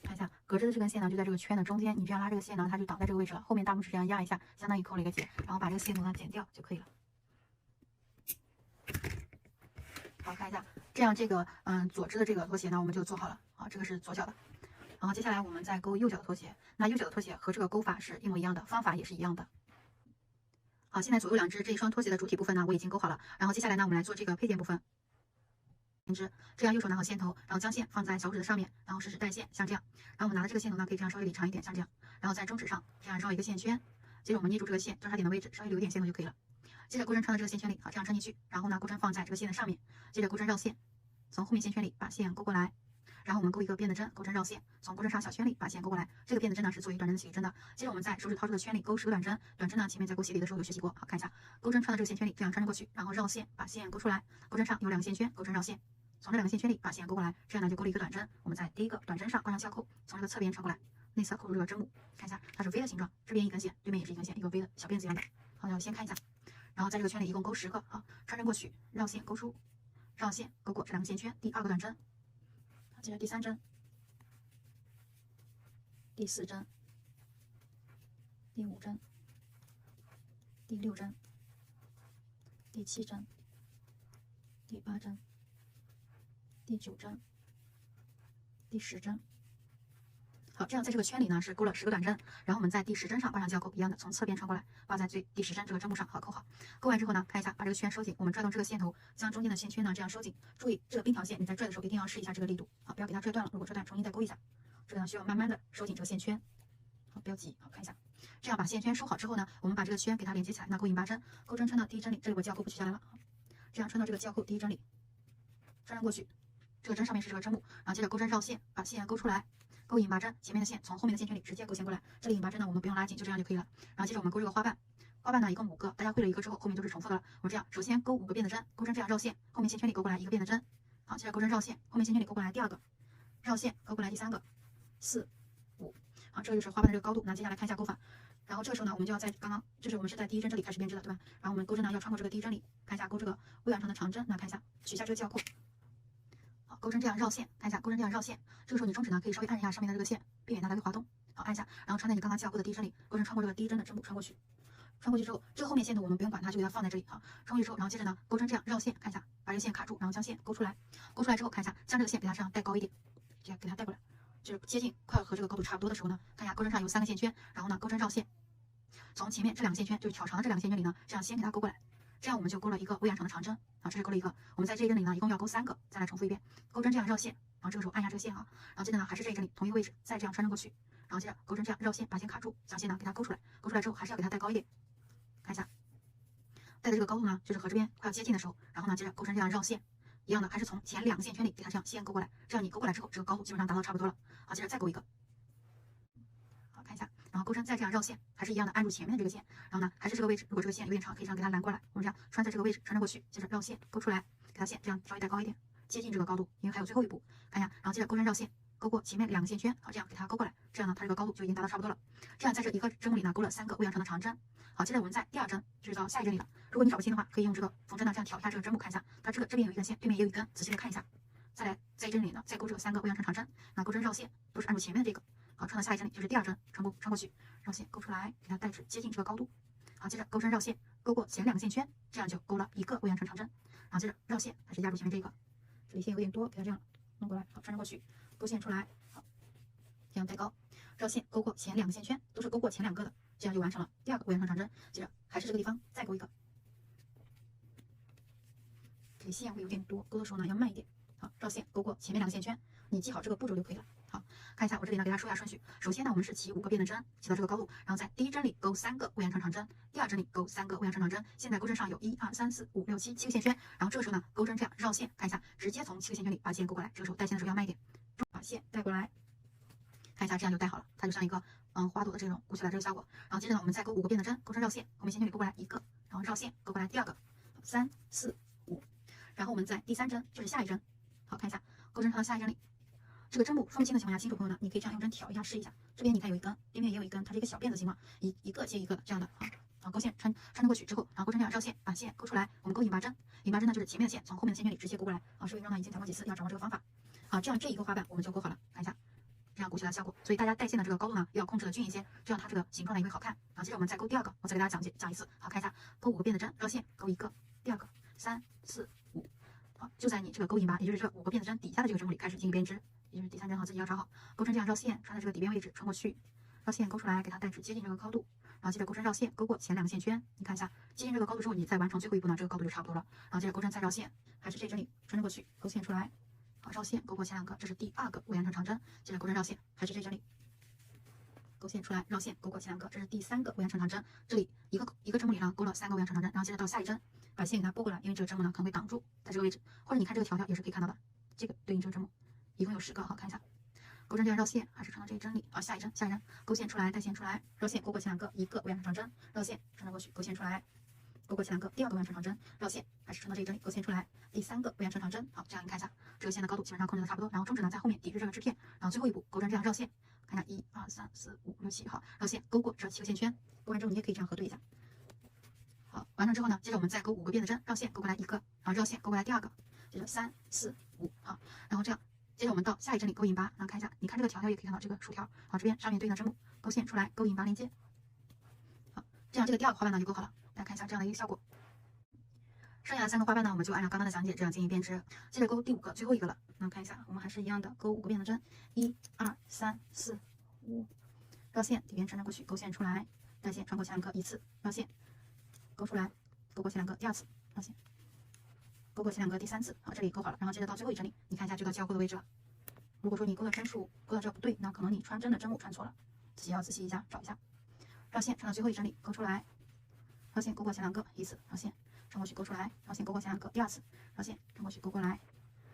看一下，隔着的这根线呢，就在这个圈的中间，你这样拉这个线呢，它就挡在这个位置了。后面大拇指这样压一下，相当于扣了一个结，然后把这个线头呢剪掉就可以了。好，看一下，这样这个左织的这个拖鞋呢，我们就做好了。好，这个是左脚的。然后接下来我们再勾右脚的拖鞋，那右脚的拖鞋和这个勾法是一模一样的，方法也是一样的。好，现在左右2只这一双拖鞋的主体部分呢，我已经勾好了。然后接下来呢，我们来做这个配件部分。编织，这样右手拿好线头，然后将线放在小指的上面，然后食指带线，像这样。然后我们拿的这个线头呢，可以这样稍微理长一点，像这样。然后在中指上这样绕一个线圈，接着我们捏住这个线交叉点的位置，稍微留一点线头就可以了。接着钩针穿到这个线圈里，好，这样穿进去。然后呢，钩针放在这个线的上面，接着钩针绕线，从后面线圈里把线勾过来，然后我们勾一个变的针，勾针绕线，从钩针上小圈里把线勾过来。这个变的针呢是作为短针的起立针的。接着我们在手指掏出的圈里勾10个短针，短针呢前面在勾鞋底的时候有学习过，好看一下，钩针穿到这个线圈里，这样穿针过去，然后绕线把线勾出来，钩针上有2个线圈，钩针绕线，从这2个线圈里把线勾过来，这样呢就勾了一个短针。我们在第一个短针上挂上校扣，从这个侧边穿过来，内侧扣住这个针目，看一下它是 V 的形状，这边一根线，对面也是一根线，一个 V 的小辫子一样的。好，要先看一下，然后在这个圈里一共勾10个，好，穿针过去，绕线勾出，绕线勾过这2个线圈，第2个短针，好，接着第3针，第4针，第5针，第6针，第7针，第8针，第9针，第10针。好，这样在这个圈里呢是勾了10个短针，然后我们在第10针上挂上校扣，一样的从侧边穿过来，挂在第10针这个针目上，好，扣好。勾完之后呢，看一下，把这个圈收紧，我们拽动这个线头，将中间的线圈呢这样收紧。注意这个并条线，你在拽的时候一定要试一下这个力度，好，不要给它拽断了。如果拽断，重新再勾一下。这个呢需要慢慢的收紧这个线圈，好，不要急，好，看一下。这样把线圈收好之后呢，我们把这个圈给它连接起来，那勾引8针，钩针穿到第1针里，这里我校扣不取下来了，这样穿到这个校扣第1针里，穿针过去，这个针上面是这个针目，然后接着钩针绕线，把线勾出来。勾引8针，前面的线从后面的线圈里直接勾线过来，这里引8针呢我们不用拉紧，就这样就可以了。然后接着我们勾这个花瓣，花瓣呢一共5个，大家会了一个之后，后面就是重复的了。我们这样，首先勾5个变的针，钩针这样绕线，后面线圈里勾过来1个变的针，好，接着钩针绕线，后面线圈里勾过来第2个，绕线勾过来第3个，4、5，好，这就是花瓣的这个高度。那接下来看一下勾法，然后这个时候呢，我们就要在刚刚就是我们是在第1针这里开始编织的，对吧？然后我们钩针呢要穿过这个第1针里，看一下勾这个未完成的长针，那看一下取下这个校扣。钩针这样绕线，看一下钩针这样绕线，这个时候你中指呢可以稍微按一下上面的这个线，避免它来回滑动。好，按一下，然后穿在你刚刚校扣的第1针里，钩针穿过这个第1针的针部穿过去，穿过去之后，这个后面线头我们不用管它，就给它放在这里。好，穿过去之后，然后接着呢，钩针这样绕线，看一下，把这个线卡住，然后将线勾出来，勾出来之后，看一下，将这个线给它这样带高一点，这样给它带过来，就是接近快和这个高度差不多的时候呢，看一下钩针上有3个线圈，然后呢，钩针绕线，从前面这2个线圈，就是挑长的这2个线圈里呢，这样先给它勾过来。这样我们就勾了一个未完成的长针，啊，这是勾了一个。我们在这一针里呢，一共要勾3个。再来重复一遍，钩针这样绕线，然后这个时候按下这个线啊，然后接着呢还是这一针里同一个位置，再这样穿针过去，然后接着钩针这样绕线，把线卡住，将线呢给它勾出来，勾出来之后还是要给它带高一点，看一下，带的这个高度呢，就是和这边快要接近的时候，然后呢接着钩针这样绕线，一样的还是从前2个线圈里给它这样线勾过来，这样你勾过来之后，这个高度基本上达到差不多了。好，接着再勾一个。看一下，然后钩针再这样绕线，还是一样的按住前面的这个线，然后呢还是这个位置，如果这个线有点长，可以这样给它拦过来，我们这样穿在这个位置，穿针过去，接着绕线勾出来，给它线这样稍微带高一点，接近这个高度，因为还有最后一步，看一下，然后接着钩针绕线，勾过前面2个线圈，好，这样给它勾过来，这样呢它这个高度就已经达到差不多了。这样在这一个针目里呢勾了3个未完成的长针。好，接着我们在第2针就是到下一针里了，如果你找不清的话，可以用这个缝针呢这样挑一下这个针目，看一下它这边有一根线，对面也有一根，仔细的看一下。再来在一针里呢再勾这个3个未完成长针，那钩针绕线都是按住前面的这个。好，穿到下一针里就是第2针，穿过去，绕线勾出来，给它带至接近这个高度。好，接着钩针绕线，勾过前2个线圈，这样就勾了1个未完成长针。然后接着绕线，还是压住前面这个，这里线有点多，给它这样弄过来，好，穿针过去，勾线出来，好，这样带高，绕线勾过前2个线圈，都是勾过前2个的，这样就完成了第2个未完成长针。接着还是这个地方再勾一个，这里线会有点多，勾的时候呢要慢一点。好，绕线勾过前面2个线圈，你记好这个步骤就可以了。好，看一下我这里呢，给大家说一下顺序。首先呢，我们是起5个变的针，起到这个高度，然后在第1针里勾3个未完成长针，第2针里勾3个未完成长针。现在钩针上有1、2、3、4、5、6、7个线圈，然后这个时候呢，钩针这样绕线，看一下，直接从7个线圈里把线勾过来。这个时候带线的时候要慢一点，把线带过来，看一下，这样就带好了，它就像一个花朵的这种鼓起来这个效果。然后接着呢，我们再勾5个变的针，钩针绕线，后面线圈里勾过来1个，然后绕线勾过来第2个，3、4、5，然后我们在第3针就是下一针，好，看一下，钩针穿到下一针里。这个针目说不清的情况下，新手朋友呢，你可以这样用针挑一下试一下。这边你看有一根，边边也有一根，它是一个小辫子形状，一个接一个的这样的啊。然后勾线穿针过去之后，然后钩针这样绕线，把线勾出来，我们勾引8针，引8针呢就是前面的线从后面的线圈里直接勾过来啊。视频中呢已经讲过几次，要掌握这个方法啊。这样这一个花瓣我们就勾好了，看一下，这样鼓起来的效果。所以大家带线的这个高度呢要控制的均匀些，这样它这个形状呢也会好看。然后接着我们再勾第2个，我再给大家讲一次，好，看一下，勾5个变的针，绕线勾1个，第2个3、4、5，好，就在你这个勾引8，也就是这5个变的针底下的这个针目里开始进行编织。也就是第3针，好，自己要找好，钩针这样绕线，穿在这个底边位置，穿过去，绕线勾出来，给它带至接近这个高度，然后接着钩针绕线，勾过前2个线圈，你看一下，接近这个高度之后，你再完成最后一步呢，这个高度就差不多了。然后接着钩针再绕线，还是这针里穿过去，勾线出来，好，绕线勾过前2个，这是第2个未完成长针，接着钩针绕线，还是这针里勾线出来，绕线勾过前2个，这是第3个未完成长针。这里一个针目里呢勾了3个未完成长针，然后接着到下一针，把线给它拨过来，因为这个针目呢可能会挡住在这个位置，或者你看这个条条也是可以看到的，这个对应这个针目。一共有10个，好，看一下。钩针这样绕线，还是穿到这一针里啊，下一针，勾线出来，带线出来，绕线，勾过前2个，一个微压穿长针，绕线，穿过去，勾线出来，勾过前2个，第2个微压穿长针，绕线，还是穿到这一针里，勾线出来，第3个微压穿长针，好，这样你看一下，这个线的高度基本上控制的差不多，然后中指呢在后面抵制这个织片，然后最后一步钩针这样绕线，看一下1、2、3、4、5、6、7，好，绕线，勾过这7个线圈，勾完之后你也可以这样核对一下，好，完成之后呢，接着我们再勾5个辫子针，绕线，勾过来1个，然后绕线，勾过来第2个，接着3、4、5，好，然后这样。接着我们到下一针里勾引拔，然后看一下，你看这个条条也可以看到这个竖条，好，这边上面对应的针目，勾线出来，勾引拔连接，好，这样这个第2个花瓣呢就勾好了，大家看一下这样的一个效果。剩下的3个花瓣呢，我们就按照刚刚的讲解这样进行编织，接着勾第5个最后一个了，那看一下，我们还是一样的，勾5个辫子针，1、2、3、4、5，绕线，底边穿过去，勾线出来，带线穿过前2个一次，绕线，勾出来，勾过前2个第2次，绕线。勾过前2个第3次，好，这里勾好了，然后接着到最后一针里，你看一下就到交钩的位置了。如果说你勾的针数勾到这不对，那可能你穿针的针目穿错了，自己要仔细一下找一下。绕线穿到最后一针里，勾出来，绕线勾过前2个一次，绕线穿过去勾出来，绕线勾过前2个第2次，绕线穿过去勾过来，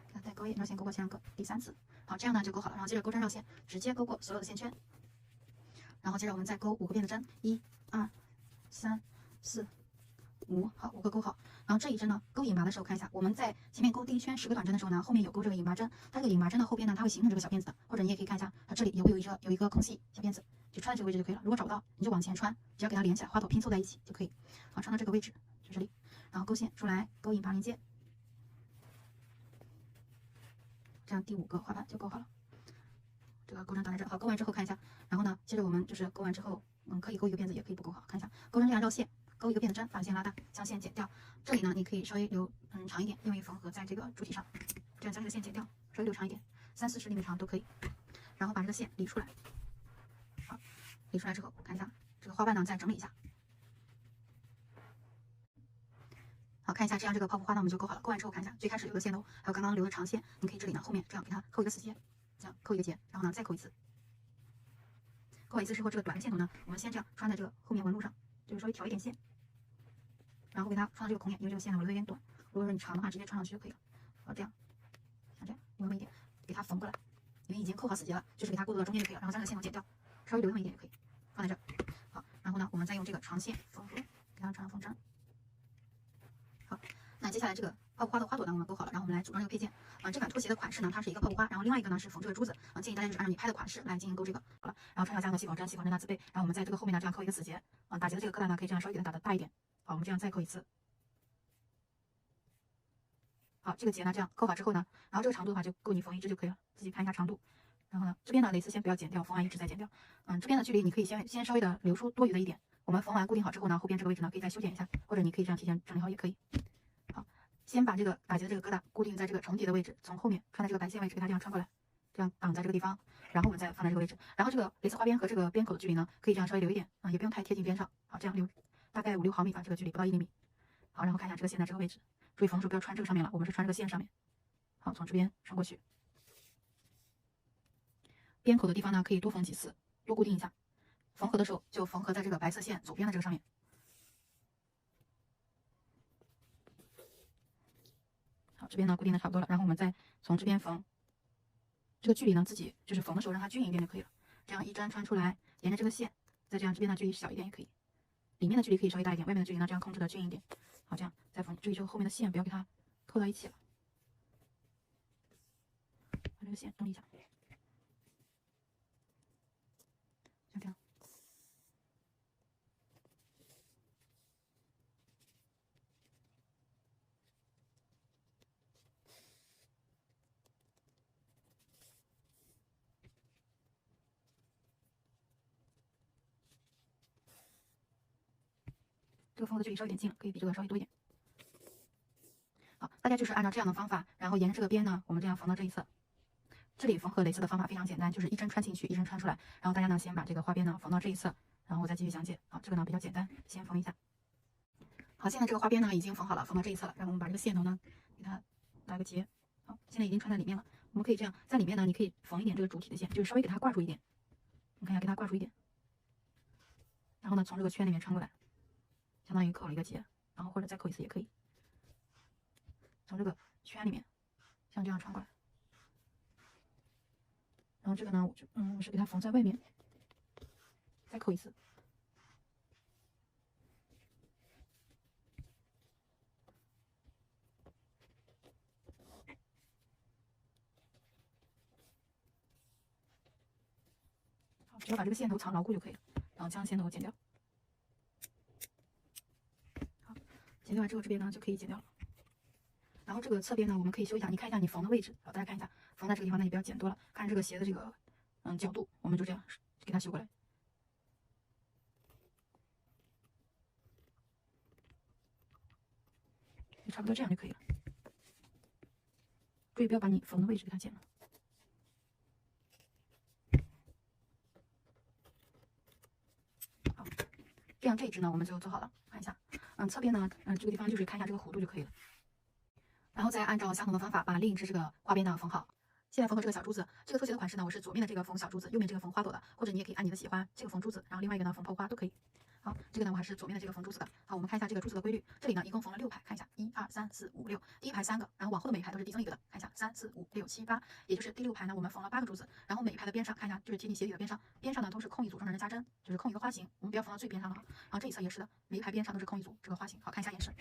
给它带钩叶，绕线勾过前2个第3次，好，这样呢就勾好了，然后接着钩针绕线，直接勾过所有的线圈，然后接着我们再勾5个辫子针，1、2、3、4、5，好，5个勾好。然后这一针呢，勾引拔的时候看一下，我们在前面勾第1圈10个短针的时候呢，后面有勾这个引拔针，它这个引拔针的后边呢，它会形成这个小辫子的，或者你也可以看一下，它这里有一个空隙小辫子，就穿在这个位置就可以了。如果找不到，你就往前穿，只要给它连起来，花朵拼凑在一起就可以。好，穿到这个位置，就这里，然后勾线出来，勾引拔连接，这样第5个花瓣就勾好了。这个钩针打在这，好，勾完之后看一下，然后呢，接着我们就是勾完之后，可以勾一个辫子，也可以不勾好，看一下，钩针这样绕线。勾一个辫子针，把线拉大，将线剪掉。这里呢，你可以稍微留长一点，因为缝合在这个主体上，这样将这个线剪掉，稍微留长一点，3、40厘米长都可以。然后把这个线理出来，好，理出来之后，看一下这个花瓣呢，再整理一下。好，看一下，这样这个泡芙花呢，我们就勾好了。勾完之后看一下，最开始留的线头，还有刚刚留的长线，你可以这里呢后面这样给它扣一个死结，这样扣一个结，然后呢再扣一次。扣完一次之后，这个短的线头呢，我们先这样穿在这个后面纹路上，就是稍微挑一点线。然后给它穿到这个孔眼，因为这个线呢我留的有点短，如果说你长的话，直接穿上去就可以了。好，这样，像这样，留那么一点，给它缝过来，因为已经扣好死结了，就是给它勾到中间就可以了。然后将这个线头剪掉，稍微留那么一点就可以，放在这儿。好，然后呢，我们再用这个长线缝合，给它穿上缝针。好，那接下来这个泡芙花的花朵呢，我们勾好了，然后我们来组装这个配件。这款拖鞋的款式呢，它是一个泡芙花，然后另外一个呢是缝这个珠子。建议大家就是按照你拍的款式来进行勾这个。好了，然后穿上加个细缝针，细缝针它自备。然后我们在这个后面呢这样扣一个死结。打结的这个疙瘩呢，可以这样稍微给它打的大一点。好，我们这样再扣一次。好，这个结呢这样扣好之后呢，然后这个长度的话就够你缝1只就可以了，自己看一下长度。然后呢，这边的蕾丝先不要剪掉，缝完1只再剪掉。这边的距离你可以先稍微的留出多余的一点。我们缝完固定好之后呢，后边这个位置呢可以再修剪一下，或者你可以这样提前整理好也可以。好，先把这个打结的这个疙瘩固定在这个重叠的位置，从后面穿在这个白线位置给它这样穿过来，这样挡在这个地方，然后我们再放在这个位置。然后这个蕾丝花边和这个边口的距离呢，可以这样稍微留一点也不用太贴近边上。好，这样留大概5、6毫米吧，这个距离不到1厘米。好，然后看一下这个线在这个位置，注意缝的时候不要穿这个上面了，我们是穿这个线上面。好，从这边穿过去，边口的地方呢可以多缝几次，多固定一下。缝合的时候就缝合在这个白色线左边的这个上面。好，这边呢固定的差不多了，然后我们再从这边缝，这个距离呢自己就是缝的时候让它均匀一点就可以了。这样一针穿出来，沿着这个线，再这样这边的距离小一点也可以，里面的距离可以稍微大一点，外面的距离呢这样控制的均匀一点。好，这样再缝，注意这个后面的线不要给它扣到一起了，把这个线整理一下。像这样，这个缝合的距离稍微有点近了，可以比这个稍微多一点。好，大家就是按照这样的方法，然后沿着这个边呢，我们这样缝到这一侧。这里缝合蕾丝的方法非常简单，就是一针穿进去，一针穿出来。然后大家呢先把这个花边呢缝到这一侧，然后我再继续讲解。好，这个呢比较简单，先缝一下。好，现在这个花边呢已经缝好了，缝到这一侧了。然后我们把这个线头呢给它打个结。好，现在已经穿在里面了。我们可以这样，在里面呢，你可以缝一点这个主体的线，就是稍微给它挂住一点。你看一下，给它挂住一点。然后呢，从这个圈里面穿过来，相当于扣了一个结，然后或者再扣一次也可以。从这个圈里面，像这样穿过来。然后这个呢，我是给它缝在外面，再扣一次。好，只要把这个线头藏牢固就可以了，然后将线头剪掉。好，剪掉完之后，这边呢就可以剪掉了。然后这个侧边呢，我们可以修一下，你看一下你缝的位置，好，大家看一下，缝在这个地方，那你不要剪多了，看这个鞋的这个角度，我们就这样给它修过来。就差不多这样就可以了。注意不要把你缝的位置给它剪了。好，这样这一只呢我们就做好了，看一下，侧边呢，这个地方就是看一下这个弧度就可以了。然后再按照相同的方法把另一只这个花边呢缝好。现在缝合这个小珠子，这个拖鞋的款式呢，我是左面的这个缝小珠子，右面这个缝花朵的，或者你也可以按你的喜欢，这个缝珠子，然后另外一个呢缝破花都可以。好，这个呢我还是左面的这个缝珠子的。好，我们看一下这个珠子的规律，这里呢一共缝了6排，看一下1、2、3、4、5、6，第一排3个，然后往后的每一排都是递增一个的，看一下3、4、5、6、7、8，也就是第6排呢我们缝了8个珠子，然后每一排的边上看一下就是贴近鞋底的边上，边上呢都是空一组中间的加针，就是空一个花形，我们不要缝到最边上了哈。然后这一侧也是的，每一排边上都是空一组这个花形。好，看一下也是，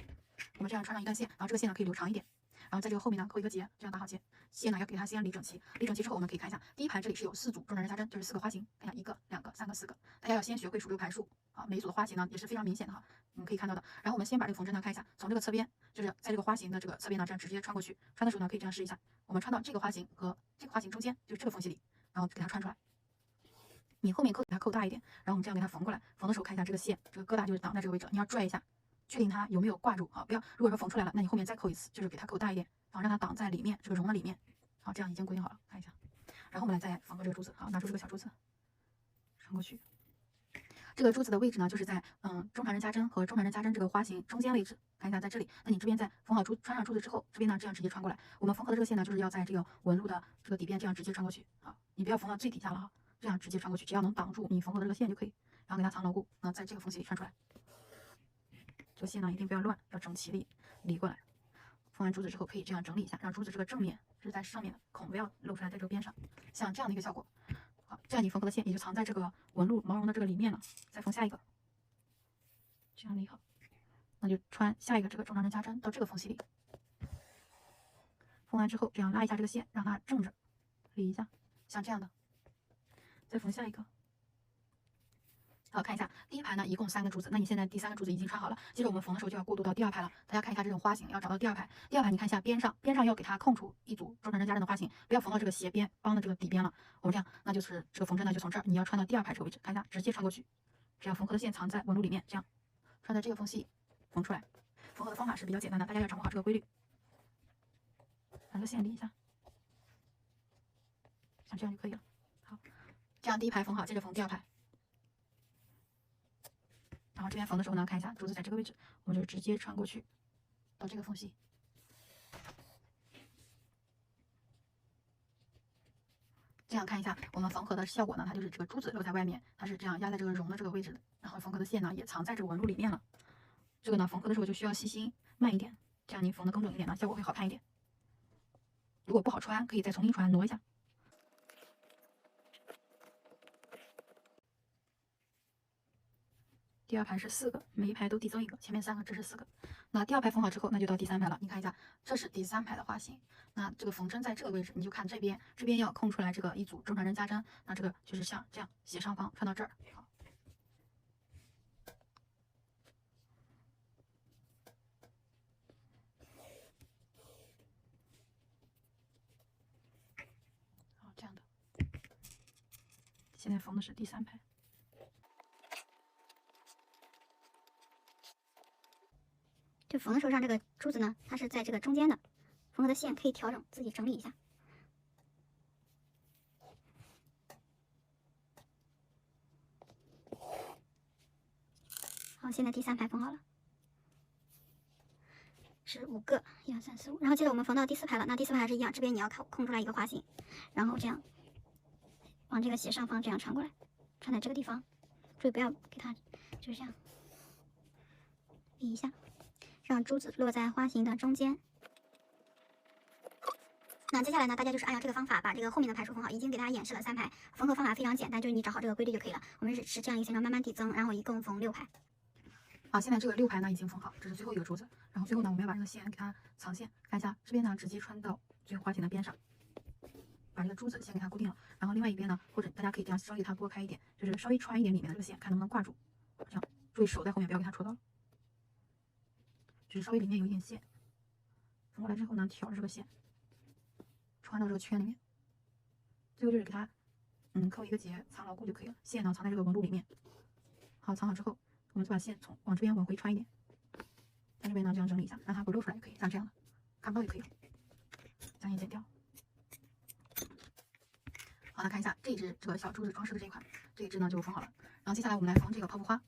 我们这样穿上一段线，然后这个线呢可以留长一点。然后在这个后面呢扣一个结，这样打好结。线呢要给它先理整齐，理整齐之后我们可以看一下，第一排这里是有4组中间的加针，就是4个花形，看一下1个、2个、3个、4个。大家要先学会数这个排数啊，每一组的花形呢也是非常明显的哈，你们可以看到的。然后我们先把这个缝针呢看一下，从这个侧边，就是在这个花形的这个侧边呢，这样直接穿过去。穿的时候呢可以这样试一下，我们穿到这个花形和这个花形中间，就是这个缝隙里，然后给它穿出来。你后面给它扣大一点，然后我们这样给它缝过来。缝的时候看一下这个线，这个疙瘩就是挡在这个位置，你要拽一下，确定它有没有挂住啊，不要如果说缝出来了，那你后面再扣一次，就是给它扣大一点。然后让它挡在里面，这个绒的里面。好，这样已经规定好了，看一下。然后我们来再缝合这个珠子，好，拿出这个小珠子，穿过去。这个珠子的位置呢，就是在中长针加针和中长针加针这个花形中间位置，看一下在这里。那你这边在缝好穿上珠子之后，这边呢这样直接穿过来。我们缝合的这个线呢，就是要在这个纹路的这个底边这样直接穿过去。好，你不要缝到最底下了哈，这样直接穿过去，只要能挡住你缝合的这个线就可以。然后给它藏牢固，在这个缝隙里穿出来。这个线呢一定不要乱，要整齐的理过来。缝完珠子之后，可以这样整理一下，让珠子这个正面是在上面的孔不要露出来，在这个边上，像这样的一个效果。好，这样你缝合的线也就藏在这个纹路毛绒的这个里面了。再缝下一个，这样理好，那就穿下一个这个中长针加针到这个缝隙里。缝完之后，这样拉一下这个线，让它正着理一下，像这样的。再缝下一个。好，看一下第一排呢，一共3个珠子。那你现在第3个珠子已经穿好了，接着我们缝的时候就要过渡到第2排了。大家看一下这种花型，要找到第2排。第2排你看一下边上要给它空出一组中长针加针的花型，不要缝到这个鞋边帮的这个底边了。我们这样，那就是这个缝针呢就从这儿，你要穿到第2排这个位置，看一下直接穿过去，这样缝合的线藏在纹路里面，这样穿在这个缝隙缝出来。缝合的方法是比较简单的，大家要掌握好这个规律。把这个线理一下，像这样就可以了。好，这样第1排缝好，接着缝第2排。然后这边缝的时候呢，看一下珠子在这个位置，我们就直接穿过去到这个缝隙。这样看一下我们缝合的效果呢，它就是这个珠子露在外面，它是这样压在这个绒的这个位置的，然后缝合的线呢也藏在这个纹路里面了。这个呢缝合的时候就需要细心慢一点，这样你缝的工整一点呢，效果会好看一点。如果不好穿，可以再重新穿，挪一下。第2排是4个，每一排都递增一个，前面3个，这是4个。那第2排缝好之后，那就到第3排了。你看一下，这是第3排的花型。那这个缝针在这个位置，你就看这边要空出来这个一组中长针加针。那这个就是像这样斜上方穿到这儿。好，好，这样的。现在缝的是第3排。就缝的时候，让这个珠子呢，它是在这个中间的，缝合的线可以调整，自己整理一下。好，现在第3排缝好了，是5个，1、2、3、4、5。然后接着我们缝到第4排了，那第4排还是一样，这边你要空出来一个花形，然后这样往这个斜上方这样穿过来，穿在这个地方，注意不要给它就是这样理一下。让珠子落在花形的中间。那接下来呢，大家就是按照这个方法把这个后面的排数缝好，已经给大家演示了3排，缝合方法非常简单，就是你找好这个规律就可以了。我们是这样一个形状慢慢递增，然后一共缝6排。好，现在这个6排呢已经缝好，这是最后一个珠子。然后最后呢，我们要把这个线给它藏线，看一下这边呢直接穿到最后花线的边上，把这个珠子先给它固定了。然后另外一边呢，或者大家可以这样稍微给它拨开一点，就是稍微穿一点里面的这个线，看能不能挂住。这样，注意手在后面不要给它戳到了，就是稍微里面有一点线，缝过来之后呢，挑着这个线穿到这个圈里面。最后就是给它扣一个结，藏牢固就可以了。线呢藏在这个纹路里面。好，藏好之后，我们就把线往这边往回穿一点，在这边呢这样整理一下，让它不露出来也可以，像这样的，看不到也可以了，将线剪掉。好，来看一下这一只这个小珠子装饰的这一款，这一只呢就缝好了。然后接下来我们来缝这个泡泡花。